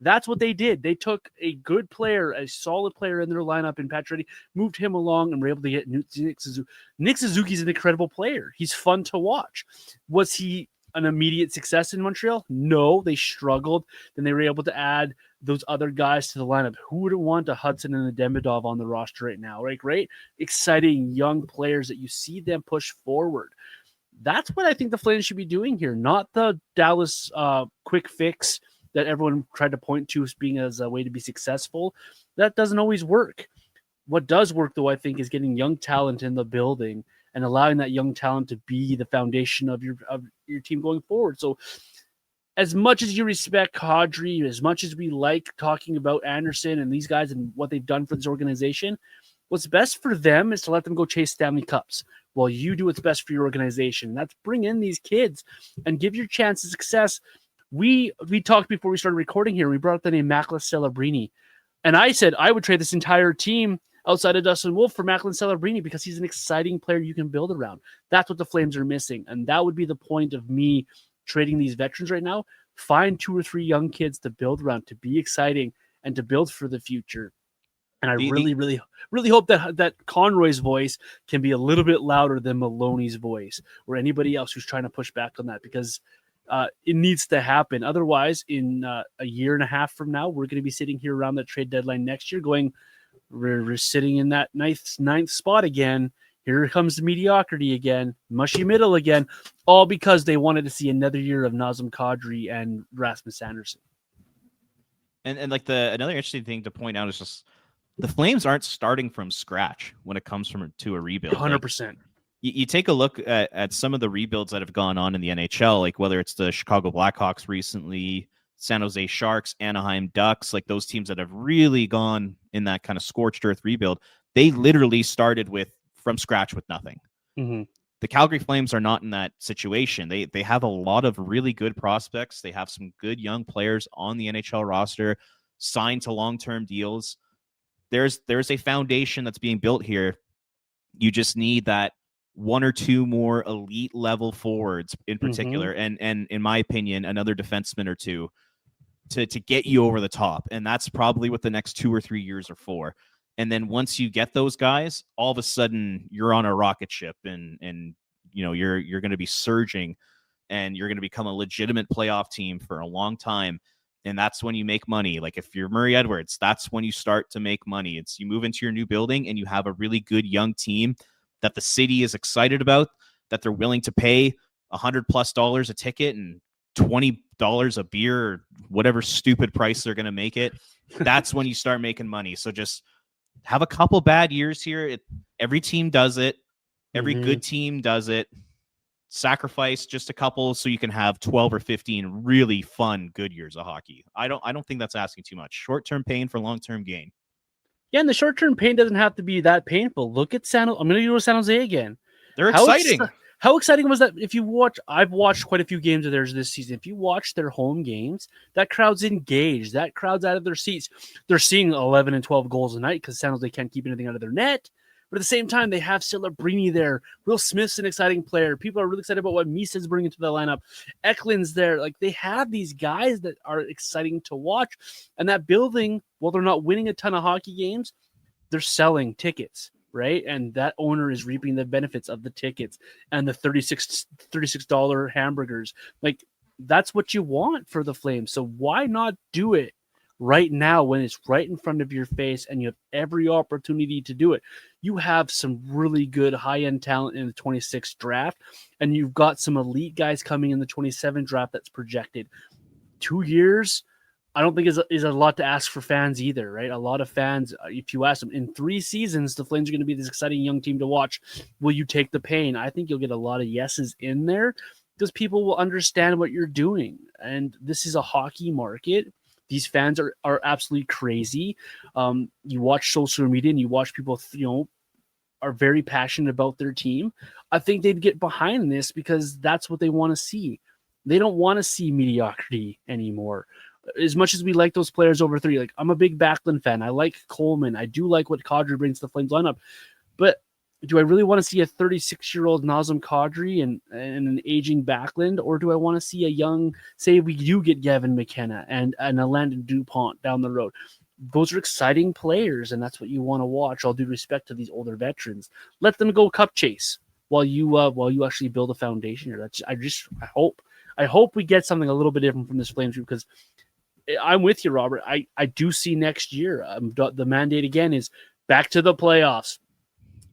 That's what they did. They took a good player, a solid player in their lineup in Pacioretty, moved him along, and were able to get Nick Suzuki. Nick Suzuki's an incredible player. He's fun to watch. Was he an immediate success in Montreal? No, they struggled. Then they were able to add those other guys to the lineup. Who would want a Hudson and a Demidov on the roster right now? Right, great, exciting young players that you see them push forward. That's what I think the Flames should be doing here, not the Dallas quick fix that everyone tried to point to as being as a way to be successful. That doesn't always work. What does work, though, I think, is getting young talent in the building and allowing that young talent to be the foundation of your team going forward. So as much as you respect Kadri, as much as we like talking about Anderson and these guys and what they've done for this organization, what's best for them is to let them go chase Stanley Cups while you do what's best for your organization. That's bring in these kids and give your chance of success. We talked before we started recording here. We brought up the name Macklin Celebrini. And I said I would trade this entire team outside of Dustin Wolf for Macklin Celebrini because he's an exciting player you can build around. That's what the Flames are missing. And that would be the point of me trading these veterans right now. Find 2 or 3 young kids to build around, to be exciting and to build for the future. And I really hope that Conroy's voice can be a little bit louder than Maloney's voice or anybody else who's trying to push back on that, because it needs to happen. Otherwise, in a year and a half from now, we're going to be sitting here around the trade deadline next year going, we're sitting in that ninth spot again. Here comes the mediocrity again, mushy middle again, all because they wanted to see another year of Nazem Kadri and Rasmus Anderson. And like another interesting thing to point out is just the Flames aren't starting from scratch when it comes to a rebuild. 100%. Like, you take a look at some of the rebuilds that have gone on in the NHL, like whether it's the Chicago Blackhawks recently, San Jose Sharks, Anaheim Ducks, like those teams that have really gone in that kind of scorched earth rebuild. They literally started from scratch with nothing. Mm-hmm. The Calgary Flames are not in that situation. They have a lot of really good prospects. They have some good young players on the NHL roster, signed to long-term deals. There's a foundation that's being built here. You just need that one or two more elite level forwards in particular, and in my opinion, another defenseman or two to get you over the top. And that's probably what the next 2 or 3 years are for. And then once you get those guys, all of a sudden you're on a rocket ship, and you're going to be surging, and you're going to become a legitimate playoff team for a long time. And that's when you make money. Like if you're Murray Edwards, that's when you start to make money. It's you move into your new building and you have a really good young team that the city is excited about, that they're willing to pay $100+ a ticket and $20 a beer or whatever stupid price they're going to make it. That's when you start making money. So just have a couple bad years here. Every team does it. Every good team does it. Sacrifice just a couple so you can have 12 or 15 really fun, good years of hockey. I don't think that's asking too much. Short-term pain for long-term gain. Yeah, and the short-term pain doesn't have to be that painful. Look at I'm going to go to San Jose again. They're exciting. How exciting was that? If you watch, I've watched quite a few games of theirs this season. If you watch their home games, that crowd's engaged. That crowd's out of their seats. They're seeing 11 and 12 goals a night because San Jose can't keep anything out of their net. But at the same time, they have Celebrini there. Will Smith's an exciting player. People are really excited about what Misa's bringing to the lineup. Eklund's there. Like, they have these guys that are exciting to watch. And that building, while they're not winning a ton of hockey games, they're selling tickets, right? And that owner is reaping the benefits of the tickets and the $36 hamburgers. Like, that's what you want for the Flames. So why not do it right now when it's right in front of your face and you have every opportunity to do it? You have some really good high-end talent in the 26th draft, and you've got some elite guys coming in the 27 draft that's projected. 2 years, I don't think is a lot to ask for fans either, right? A lot of fans, if you ask them, in 3 seasons, the Flames are going to be this exciting young team to watch. Will you take the pain? I think you'll get a lot of yeses in there because people will understand what you're doing. And this is a hockey market. These fans are absolutely crazy. You watch social media and you watch people, are very passionate about their team. I think they'd get behind this because that's what they want to see. They don't want to see mediocrity anymore. As much as we like those players over 3, like I'm a big Backlund fan. I like Coleman. I do like what Kadri brings to the Flames lineup. But do I really want to see a 36-year-old Nazem Kadri and an aging Backlund, or do I want to see a young, say we do get Gavin McKenna and a Landon DuPont down the road? Those are exciting players, and that's what you want to watch. All due respect to these older veterans, let them go cup chase while you actually build a foundation here. I hope we get something a little bit different from this Flames group, because I'm with you, Robert. I do see next year the mandate again is back to the playoffs.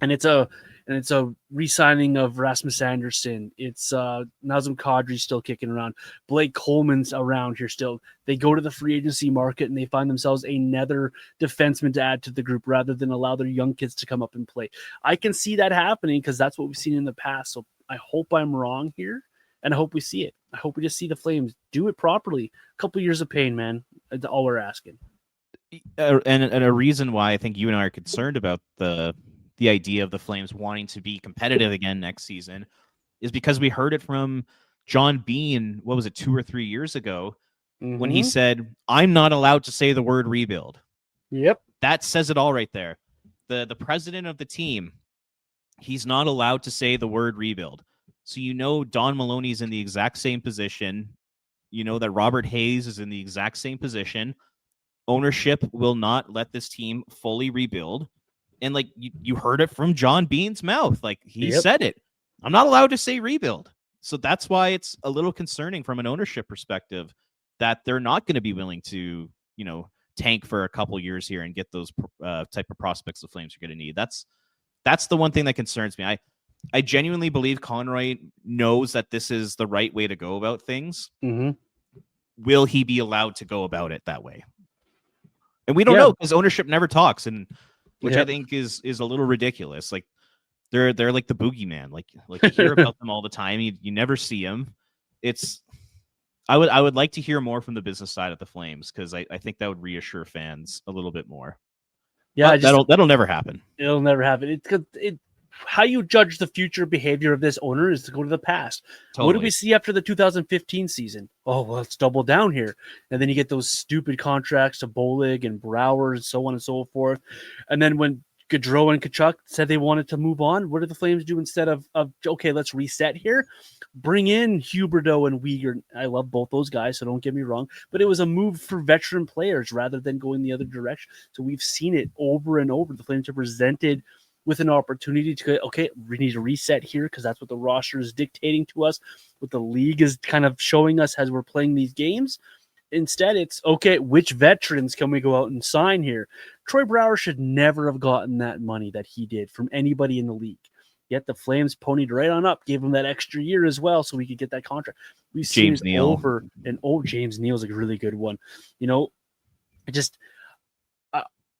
And it's a re-signing of Rasmus Anderson. It's Nazem Kadri still kicking around. Blake Coleman's around here still. They go to the free agency market and they find themselves another defenseman to add to the group rather than allow their young kids to come up and play. I can see that happening because that's what we've seen in the past. So I hope I'm wrong here, and I hope we see it. I hope we just see the Flames do it properly. A couple years of pain, man. That's all we're asking. And a reason why I think you and I are concerned about the idea of the Flames wanting to be competitive again next season is because we heard it from John Bean, 2 or 3 years ago, when he said, I'm not allowed to say the word rebuild. Yep. That says it all right there. The president of the team, he's not allowed to say the word rebuild. So Don Maloney's in the exact same position. You know that Robert Hayes is in the exact same position. Ownership will not let this team fully rebuild. And like you heard it from John Bean's mouth. Like he said it. I'm not allowed to say rebuild. So that's why it's a little concerning from an ownership perspective that they're not going to be willing to, tank for a couple years here and get those type of prospects the Flames are going to need. That's the one thing that concerns me. I genuinely believe Conroy knows that this is the right way to go about things. Mm-hmm. Will he be allowed to go about it that way? And we don't know because ownership never talks, and which I think is a little ridiculous. Like they're like the boogeyman. Like you hear about them all the time. You never see them. I would like to hear more from the business side of the Flames because I think that would reassure fans a little bit more. Yeah, that'll never happen. It'll never happen. how you judge the future behavior of this owner is to go to the past. Totally. What did we see after the 2015 season? Oh, well, let's double down here. And then you get those stupid contracts to Bolig and Brower and so on and so forth. And then when Gaudreau and Kachuk said they wanted to move on, what did the Flames do instead of okay, let's reset here? Bring in Huberdeau and Weegar. I love both those guys, so don't get me wrong. But it was a move for veteran players rather than going the other direction. So we've seen it over and over. The Flames are presented with an opportunity to go, okay, we need to reset here because that's what the roster is dictating to us, what the league is kind of showing us as we're playing these games. Instead, it's, okay, which veterans can we go out and sign here? Troy Brouwer should never have gotten that money that he did from anybody in the league. Yet the Flames ponied right on up, gave him that extra year as well so we could get that contract. We've seen James it Neal. over, and James Neal's a really good one. You know,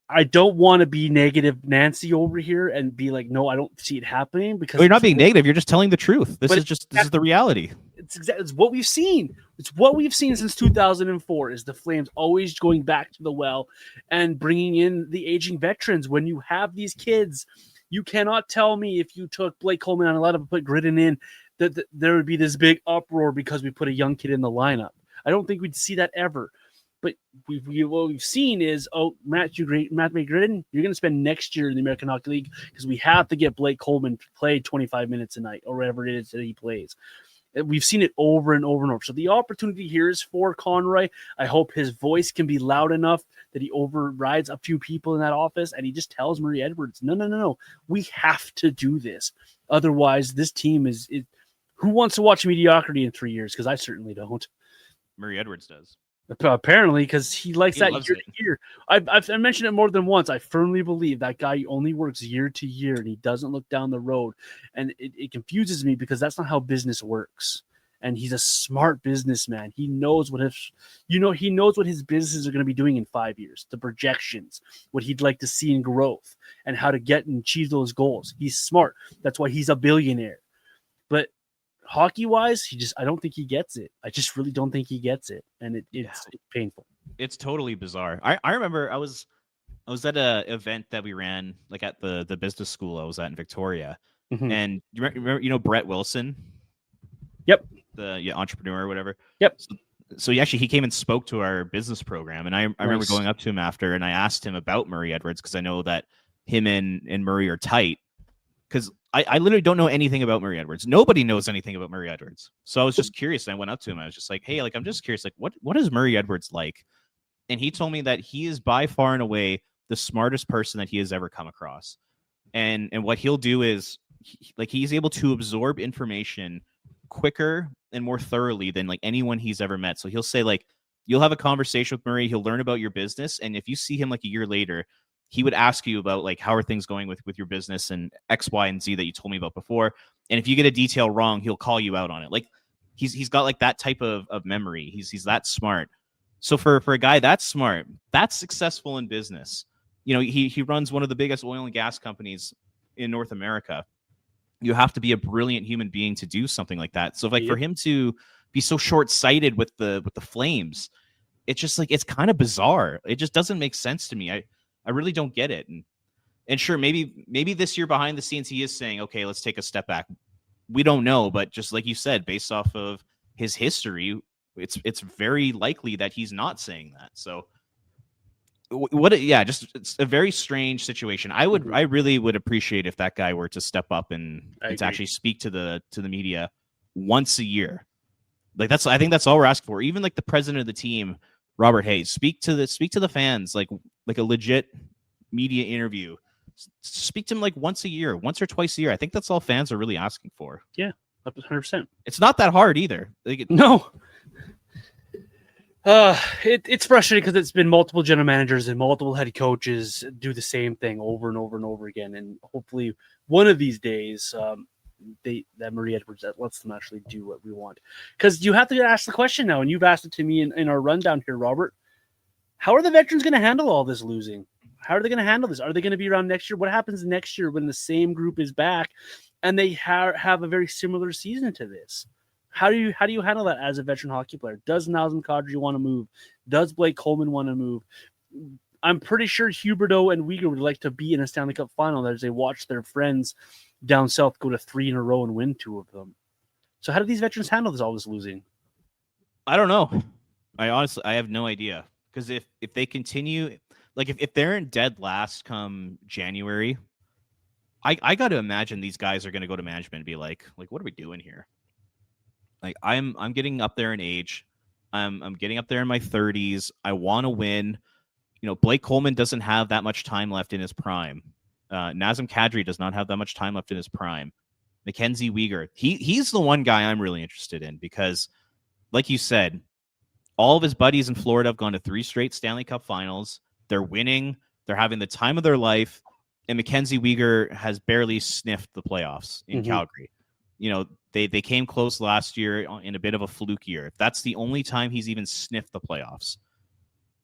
I don't want to be negative Nancy over here and be like, no, I don't see it happening, because you're not being negative. You're just telling the truth. This is the reality. It's what we've seen. It's what we've seen since 2004 is the Flames always going back to the well and bringing in the aging veterans. When you have these kids, you cannot tell me if you took Blake Coleman on a lot of put Gridden in that there would be this big uproar because we put a young kid in the lineup. I don't think we'd see that ever. But what we've seen is, Matt McGridden, you're going to spend next year in the American Hockey League because we have to get Blake Coleman to play 25 minutes a night or whatever it is that he plays. We've seen it over and over and over. So the opportunity here is for Conroy. I hope his voice can be loud enough that he overrides a few people in that office and he just tells Murray Edwards, no. We have to do this. Otherwise, this team is who wants to watch mediocrity in 3 years? Because I certainly don't. Murray Edwards does. Apparently, because he likes that year loves it. to year. I've mentioned it more than once. I firmly believe that guy only works year to year and he doesn't look down the road. And it confuses me because that's not how business works. And he's a smart businessman. He knows what he knows what his businesses are going to be doing in 5 years, the projections, what he'd like to see in growth, and how to get and achieve those goals. He's smart. That's why he's a billionaire. But hockey-wise, I don't think he gets it. I just really don't think he gets it, and it's painful. It's totally bizarre. I remember I was at a event that we ran like at the business school I was at in Victoria, and you remember Brett Wilson? Yep, the entrepreneur or whatever. Yep. So he came and spoke to our business program, and I remember going up to him after, and I asked him about Murray Edwards because I know that him and Murray are tight. Because I literally don't know anything about Murray Edwards. Nobody knows anything about Murray Edwards. So I was just curious, and I went up to him. I was just like, hey, I'm just curious, what is Murray Edwards like? And he told me that he is by far and away the smartest person that he has ever come across. And what he'll do is, he's able to absorb information quicker and more thoroughly than anyone he's ever met. So he'll say you'll have a conversation with Murray, he'll learn about your business, and if you see him a year later, he would ask you about how are things going with your business and X, Y, and Z that you told me about before. And if you get a detail wrong, he'll call you out on it. He's got that type of memory. He's that smart. So for a guy that's smart, that's successful in business. He runs one of the biggest oil and gas companies in North America. You have to be a brilliant human being to do something like that. So for him to be so short-sighted with the Flames, it's just it's kind of bizarre. It just doesn't make sense to me. I really don't get it. And sure, maybe this year behind the scenes he is saying, okay, let's take a step back. We don't know, but just like you said, based off of his history, it's very likely that he's not saying that. So it's a very strange situation. I really would appreciate if that guy were to step up and to actually speak to the media once a year. I think that's all we're asking for. Even the president of the team, Robert Hayes, speak to the fans like a legit media interview. Speak to him once a year, once or twice a year. I think that's all fans are really asking for. Yeah, 100%. It's not that hard either. No. It's frustrating because it's been multiple general managers and multiple head coaches do the same thing over and over and over again. And hopefully one of these days, that Murray Edwards that lets them actually do what we want. Because you have to ask the question now, and you've asked it to me in our rundown here, Robert. How are the veterans going to handle all this losing? How are they going to handle this? Are they going to be around next year? What happens next year when the same group is back and they have a very similar season to this? How do you handle that as a veteran hockey player? Does Nazem Kadri want to move? Does Blake Coleman want to move? I'm pretty sure Huberdeau and Weegar would like to be in a Stanley Cup final as they watch their friends down south go to 3 in a row and win 2 of them. So how do these veterans handle this always losing? I don't know. I have no idea. Because if they continue, like if they're in dead last come January, I got to imagine these guys are going to go to management and be like, what are we doing here? Like I'm getting up there in age. I'm getting up there in my 30s. I want to win. Blake Coleman doesn't have that much time left in his prime. Nazem Kadri does not have that much time left in his prime. Mackenzie Weegar, he's the one guy I'm really interested in because, like you said, all of his buddies in Florida have gone to 3 straight Stanley Cup finals. They're winning. They're having the time of their life. And Mackenzie Weegar has barely sniffed the playoffs in Calgary. They came close last year in a bit of a fluke year. If that's the only time he's even sniffed the playoffs,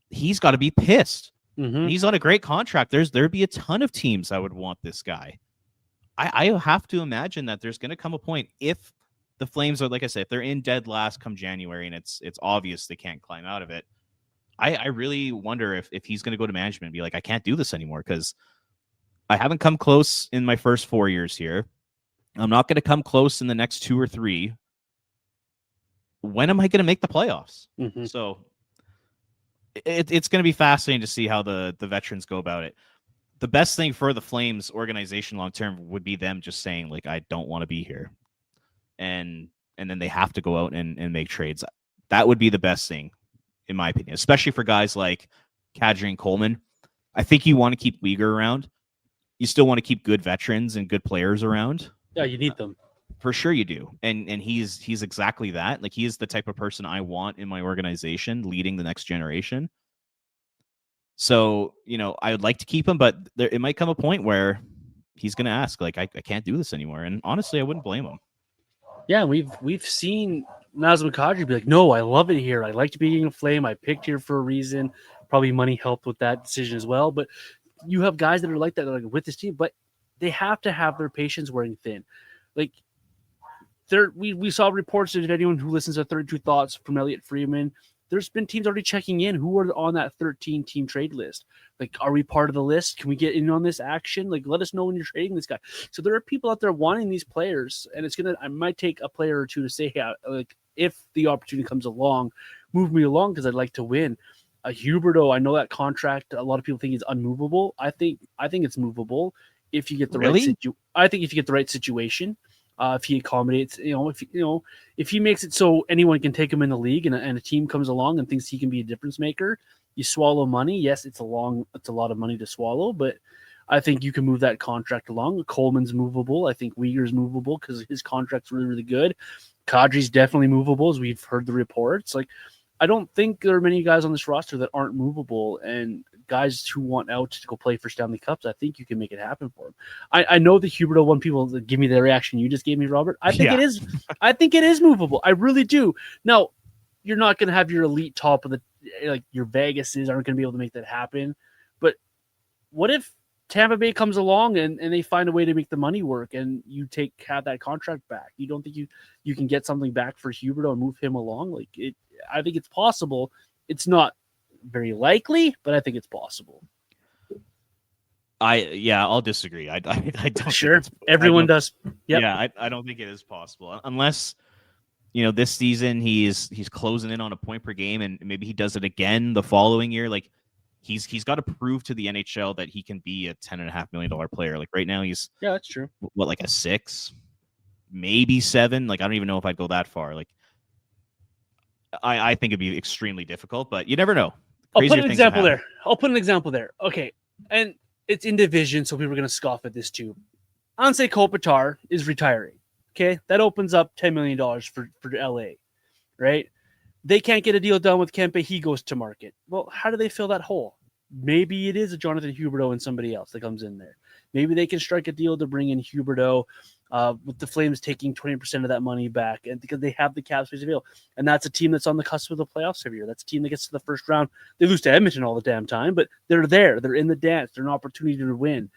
he's got to be pissed. He's on a great contract. There'd be a ton of teams that would want this guy. I have to imagine that there's going to come a point if the Flames are, like I said, if they're in dead last come January and it's obvious they can't climb out of it. I really wonder if he's going to go to management and be like, I can't do this anymore because I haven't come close in my first 4 years here. I'm not going to come close in the next 2 or 3. When am I going to make the playoffs? So it's going to be fascinating to see how the veterans go about it. The best thing for the Flames organization long term would be them just saying, like, I don't want to be here. And then they have to go out and make trades. That would be the best thing, in my opinion, especially for guys like Kadri and Coleman. I think you want to keep Weegar around. You still want to keep good veterans and good players around. Yeah, you need them. For sure you do. And he's exactly that. Like, he is the type of person I want in my organization leading the next generation. So, I would like to keep him, but it might come a point where he's going to ask, like, I can't do this anymore. And honestly, I wouldn't blame him. Yeah, we've seen Nazem Kadri be like, no, I love it here. I like being a Flame. I picked here for a reason. Probably money helped with that decision as well. But you have guys that are like that, like with this team, but they have to have their patience wearing thin. Like, we saw reports of anyone who listens to 32 Thoughts from Elliot Freeman. There's been teams already checking in who are on that 13-team trade list. Like, are we part of the list? Can we get in on this action? Like, let us know when you're trading this guy. So there are people out there wanting these players, and I might take a player or two to say, hey, like, if the opportunity comes along, move me along because I'd like to win. Huberdeau, I know that contract, a lot of people think is unmovable. I think it's movable if you get the I think if you get the right situation. If he accommodates, if he makes it so anyone can take him in the league and a team comes along and thinks he can be a difference maker, you swallow money. Yes, it's a lot of money to swallow, but I think you can move that contract along. Coleman's movable. I think Weegar's movable because his contract's really, really good. Kadri's definitely movable, as we've heard the reports. Like, I don't think there are many guys on this roster that aren't movable, and guys who want out to go play for Stanley Cups, I think you can make it happen for them. I know the Huberdeau one, people give me the reaction you just gave me, Robert. I think it is. I think it is movable. I really do. Now, you're not going to have your elite top of your Vegases aren't going to be able to make that happen. But what if Tampa Bay comes along and they find a way to make the money work and you have that contract back? You don't think you can get something back for Huberdeau and move him along? I think it's possible. It's not very likely, but I think it's possible. I'll disagree. I don't. Sure, everyone does. Yep. Yeah, I don't think it is possible unless this season he's closing in on a point per game, and maybe he does it again the following year. Like, he's got to prove to the NHL that he can be a $10.5 million player. Like, right now he's that's true. What, like a 6, maybe 7? Like, I don't even know if I'd go that far. Like, I think it'd be extremely difficult, but you never know. I'll put an example there. Okay, and it's in division, so people are going to scoff at this too. Anse Kopitar is retiring. Okay, that opens up $10 million for LA, right? They can't get a deal done with Kempe. He goes to market. Well, how do they fill that hole? Maybe it is a Jonathan Huberdeau and somebody else that comes in there. Maybe they can strike a deal to bring in Huberdeau, with the Flames taking 20% of that money back, and because they have the cap space available. And that's a team that's on the cusp of the playoffs every year. That's a team that gets to the first round. They lose to Edmonton all the damn time, but they're there. They're in the dance. They're an opportunity to win.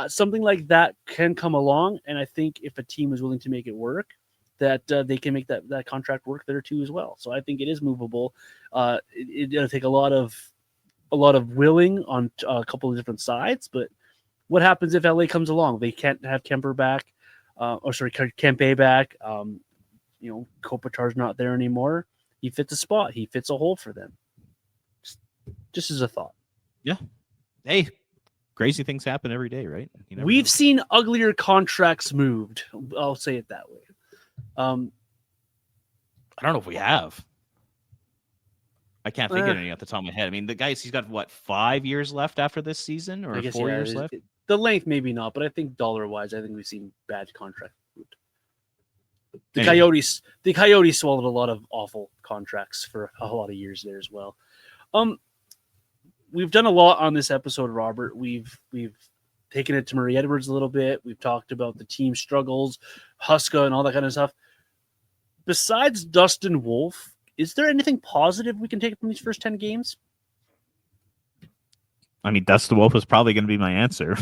Something like that can come along, and I think if a team is willing to make it work, that they can make that contract work there too as well. So I think it is movable. It'll take a lot of a lot of willing on a couple of different sides, but what happens if LA comes along? They can't have Kemper back, Kempe back. Kopitar's not there anymore. He fits a spot. He fits a hole for them. Just as a thought. Yeah. Hey, crazy things happen every day, right? We've seen uglier contracts moved. I'll say it that way. I don't know if we have. I can't think of any off the top of my head. I mean, the guy's he's got what 5 years left after this season, or 4 years left. The length maybe not, but I think dollar-wise, I think we've seen bad contracts moved. The Coyotes swallowed a lot of awful contracts for a lot of years there as well. We've done a lot on this episode, Robert. We've taken it to Murray Edwards a little bit. We've talked about the team struggles, Huska, and all that kind of stuff. Besides Dustin Wolf, is there anything positive we can take from these first 10 games? I mean, Dustin Wolf is probably going to be my answer.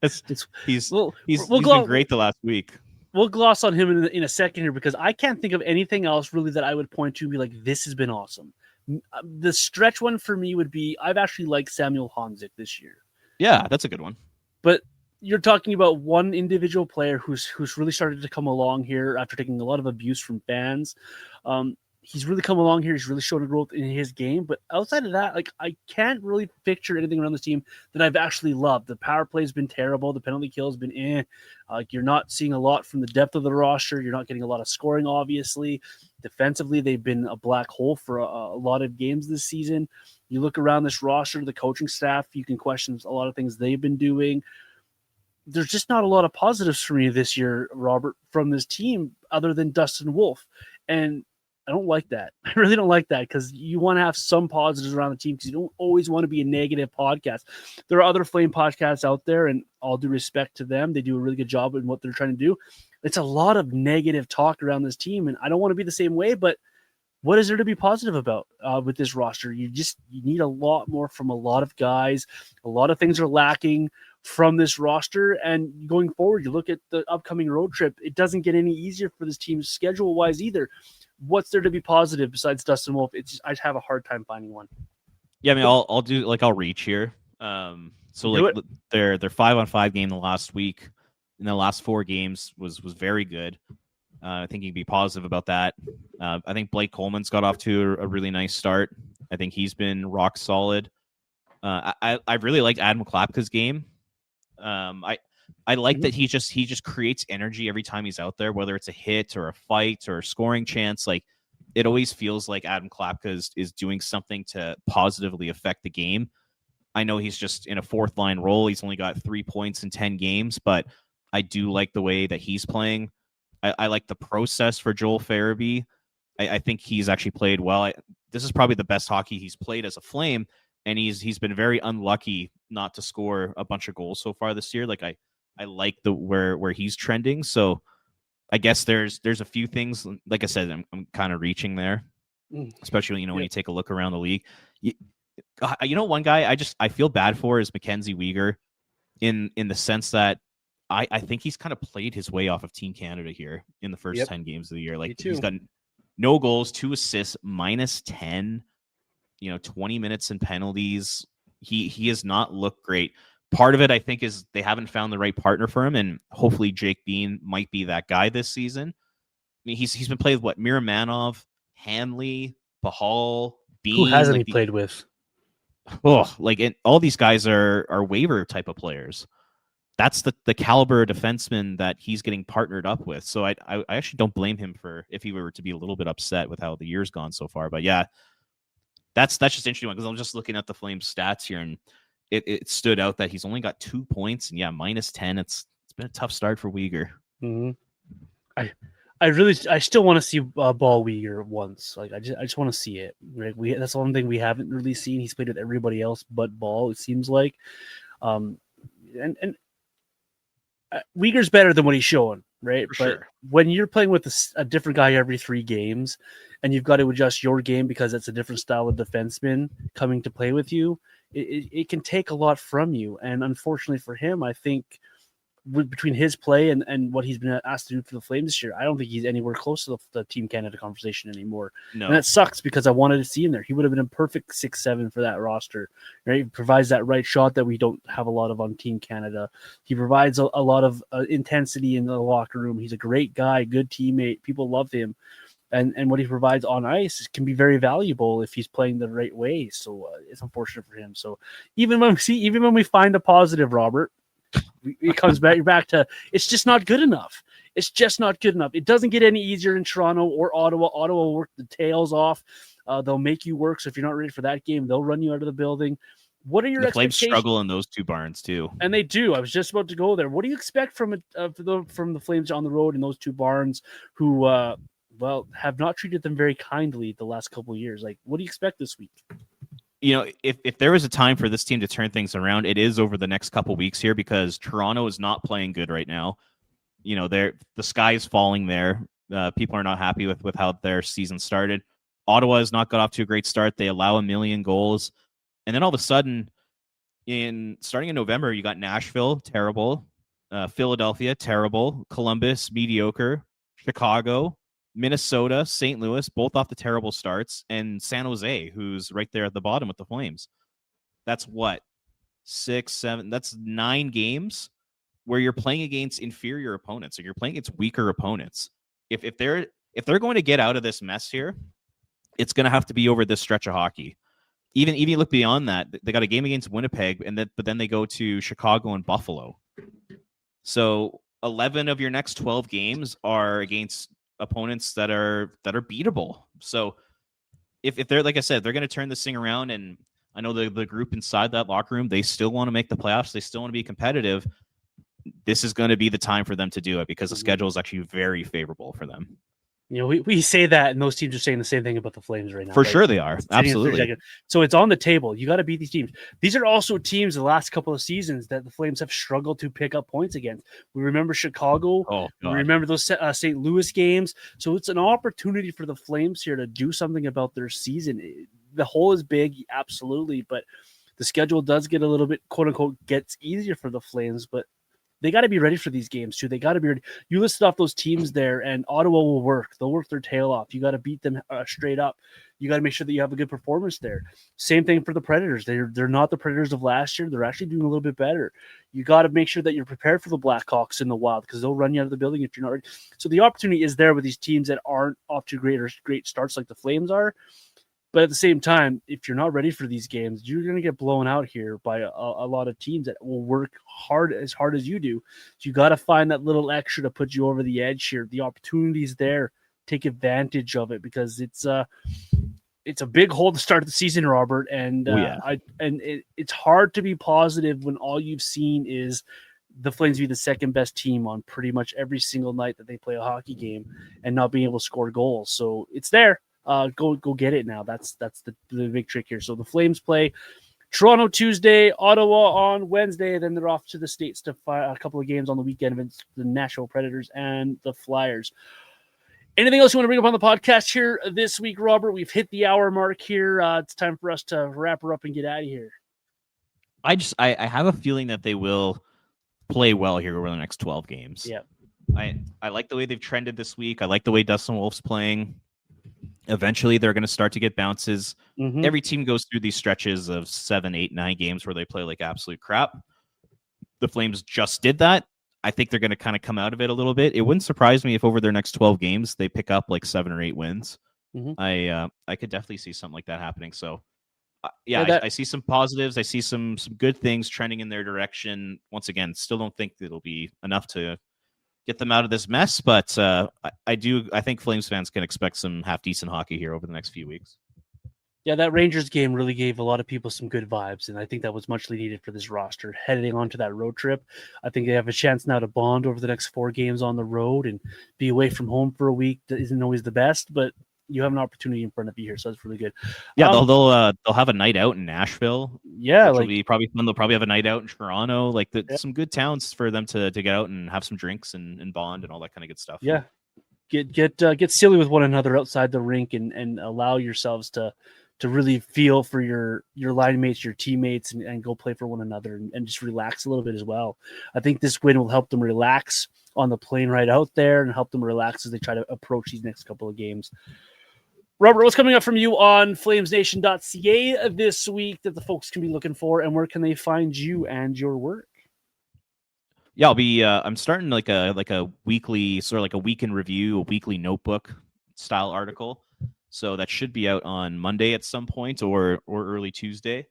He's been great the last week. We'll gloss on him in a second here because I can't think of anything else really that I would point to and be like, this has been awesome. The stretch one for me would be I've actually liked Samuel Honzik this year. Yeah, that's a good one. But you're talking about one individual player who's really started to come along here after taking a lot of abuse from fans. He's really come along here. He's really shown a growth in his game. But outside of that, like I can't really picture anything around this team that I've actually loved. The power play has been terrible. The penalty kill has been you're not seeing a lot from the depth of the roster. You're not getting a lot of scoring, obviously. Defensively, they've been a black hole for a lot of games this season. You look around this roster, the coaching staff, you can question a lot of things they've been doing. There's just not a lot of positives for me this year, Robert, from this team other than Dustin Wolf. And I don't like that. I really don't like that because you want to have some positives around the team because you don't always want to be a negative podcast. There are other Flame podcasts out there, and all due respect to them, they do a really good job in what they're trying to do. It's a lot of negative talk around this team, and I don't want to be the same way, but what is there to be positive about with this roster? You need a lot more from a lot of guys. A lot of things are lacking from this roster, and going forward, you look at the upcoming road trip, it doesn't get any easier for this team schedule-wise either. What's there to be positive besides Dustin Wolf? I just have a hard time finding one. Yeah, I mean, I'll reach here. So like their 5-on-5 game the last week in the last 4 games was very good. I think you can be positive about that. I think Blake Coleman's got off to a really nice start. I think he's been rock solid. I really liked Adam Klapka's game. I like that he just creates energy every time he's out there, whether it's a hit or a fight or a scoring chance. Like it always feels like Adam Klapka is doing something to positively affect the game. I know he's just in a 4th line role. He's only got 3 points in 10 games, but I do like the way that he's playing. I like the process for Joel Farabee. I think he's actually played well. This is probably the best hockey he's played as a Flame, and he's been very unlucky not to score a bunch of goals so far this year. Like I like the where he's trending. So I guess there's a few things. Like I said, I'm kind of reaching there, especially when you take a look around the league. One guy I feel bad for is Mackenzie Weegar, in the sense that I think he's kind of played his way off of Team Canada here in the first 10 games of the year. Like he's got no goals, 2 assists, -10. 20 minutes in penalties. He has not looked great. Part of it, I think, is they haven't found the right partner for him, and hopefully Jake Bean might be that guy this season. I mean, he's been played with Miramanov, Hanley, Pahal, Bean. Who hasn't he played with? All these guys are waiver type of players. That's the caliber of defenseman that he's getting partnered up with. So I actually don't blame him for if he were to be a little bit upset with how the year's gone so far. But yeah, that's just interesting because I'm just looking at the Flames stats here, and it stood out that he's only got 2 points, and -10. It's been a tough start for Weegar. Mm-hmm. I still want to see Ball Weegar once. Like I just want to see it. Right? That's one thing we haven't really seen. He's played with everybody else but Ball. It seems like, Weegar's better than what he's showing, right? For sure. When you're playing with a different guy every 3 games, and you've got to adjust your game because it's a different style of defenseman coming to play with you, it can take a lot from you. And unfortunately for him, I think between his play and what he's been asked to do for the Flames this year, I don't think he's anywhere close to the Team Canada conversation anymore. No. And that sucks because I wanted to see him there. He would have been a perfect 6-7 for that roster. Right? He provides that right shot that we don't have a lot of on Team Canada. He provides a lot of intensity in the locker room. He's a great guy, good teammate. People love him. And what he provides on ice can be very valuable if he's playing the right way. So it's unfortunate for him. So even when we find a positive, Robert, it comes back to it's just not good enough. It's just not good enough. It doesn't get any easier in Toronto or Ottawa. Ottawa will work the tails off. They'll make you work. So if you're not ready for that game, they'll run you out of the building. What are your expectations? The Flames struggle in those two barns too, and they do. I was just about to go there. What do you expect from the Flames on the road in those two barns who have not treated them very kindly the last couple of years? Like, what do you expect this week? If there was a time for this team to turn things around, it is over the next couple weeks here, because Toronto is not playing good right now. The sky is falling there. People are not happy with how their season started. Ottawa has not got off to a great start. They allow 1 million goals. And then all of a sudden, starting in November, you got Nashville, terrible. Philadelphia, terrible. Columbus, mediocre. Chicago, Minnesota, St. Louis, both off the terrible starts, and San Jose, who's right there at the bottom with the Flames. That's what? 6, 7, that's 9 games where you're playing against inferior opponents, or you're playing against weaker opponents. If they're going to get out of this mess here, it's going to have to be over this stretch of hockey. Even look beyond that, they got a game against Winnipeg, but then they go to Chicago and Buffalo. So 11 of your next 12 games are against opponents that are beatable. So if they're, like I said, they're going to turn this thing around, and I know the group inside that locker room, they still want to make the playoffs. They still want to be competitive. This is going to be the time for them to do it, because the schedule is actually very favorable for them. We say that, and those teams are saying the same thing about the Flames right now. For sure they are. Absolutely. So it's on the table. You got to beat these teams. These are also teams the last couple of seasons that the Flames have struggled to pick up points against. We remember Chicago. We remember those St. Louis games. So it's an opportunity for the Flames here to do something about their season. The hole is big, absolutely, but the schedule does get a little bit, quote unquote, gets easier for the Flames, but they got to be ready for these games too. They got to be ready. You listed off those teams there, and Ottawa will work. They'll work their tail off. You got to beat them straight up. You got to make sure that you have a good performance there. Same thing for the Predators. They're not the Predators of last year. They're actually doing a little bit better. You got to make sure that you're prepared for the Blackhawks in the Wild, because they'll run you out of the building if you're not ready. So the opportunity is there with these teams that aren't off to great starts like the Flames are. But at the same time, if you're not ready for these games, you're going to get blown out here by a lot of teams that will work as hard as you do. So you got to find that little extra to put you over the edge here. The opportunity's there. Take advantage of it, because it's a big hole to start the season, Robert. And it's hard to be positive when all you've seen is the Flames be the second best team on pretty much every single night that they play a hockey game and not being able to score goals. So it's there. Go get it now. That's the big trick here. So the Flames play Toronto Tuesday, Ottawa on Wednesday, then they're off to the States to fight a couple of games on the weekend against the Nashville Predators and the Flyers. Anything else you want to bring up on the podcast here this week, Robert? We've hit the hour mark here. It's time for us to wrap her up and get out of here. I have a feeling that they will play well here over the next 12 games. Yeah. I like the way they've trended this week. I like the way Dustin Wolf's playing. Eventually, they're going to start to get bounces. Mm-hmm. Every team goes through these stretches of 7, 8, 9 games where they play like absolute crap. The Flames just did that. I think they're going to kind of come out of it a little bit. It wouldn't surprise me if over their next 12 games, they pick up like 7 or 8 wins. Mm-hmm. I could definitely see something like that happening. So, I see some positives. I see some good things trending in their direction. Once again, still don't think it'll be enough to get them out of this mess, but I think Flames fans can expect some half-decent hockey here over the next few weeks. Yeah, that Rangers game really gave a lot of people some good vibes, and I think that was much needed for this roster. Heading onto that road trip, I think they have a chance now to bond over the next 4 games on the road, and be away from home for a week. That isn't always the best, but you have an opportunity in front of you here, so that's really good. Yeah, they'll have a night out in Nashville. Yeah, which will be probably fun. They'll probably have a night out in Toronto. Like some good towns for them to get out and have some drinks and bond and all that kind of good stuff. Yeah, get silly with one another outside the rink and allow yourselves to really feel for your line mates, your teammates, and go play for one another and just relax a little bit as well. I think this win will help them relax on the plane ride out there and help them relax as they try to approach these next couple of games. Robert, what's coming up from you on flamesnation.ca this week that the folks can be looking for, and where can they find you and your work? Yeah, I'll be. I'm starting like a weekly, sort of like a week in review, a weekly notebook style article. So that should be out on Monday at some point or early Tuesday.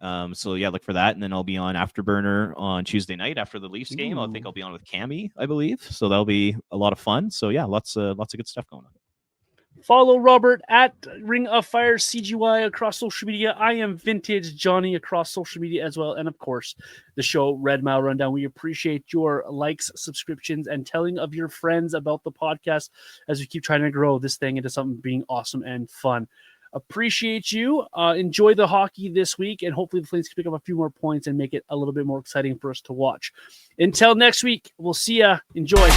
So yeah, look for that, and then I'll be on Afterburner on Tuesday night after the Leafs game. I think I'll be on with Cammy, I believe. So that'll be a lot of fun. So yeah, lots of good stuff going on. Follow Robert at Ring of Fire CGY across social media. I am Vintage Johnny across social media as well. And of course, the show Red Mile Rundown. We appreciate your likes, subscriptions, and telling of your friends about the podcast as we keep trying to grow this thing into something being awesome and fun. Appreciate you. Enjoy the hockey this week, and hopefully the Flames can pick up a few more points and make it a little bit more exciting for us to watch. Until next week, we'll see ya. Enjoy.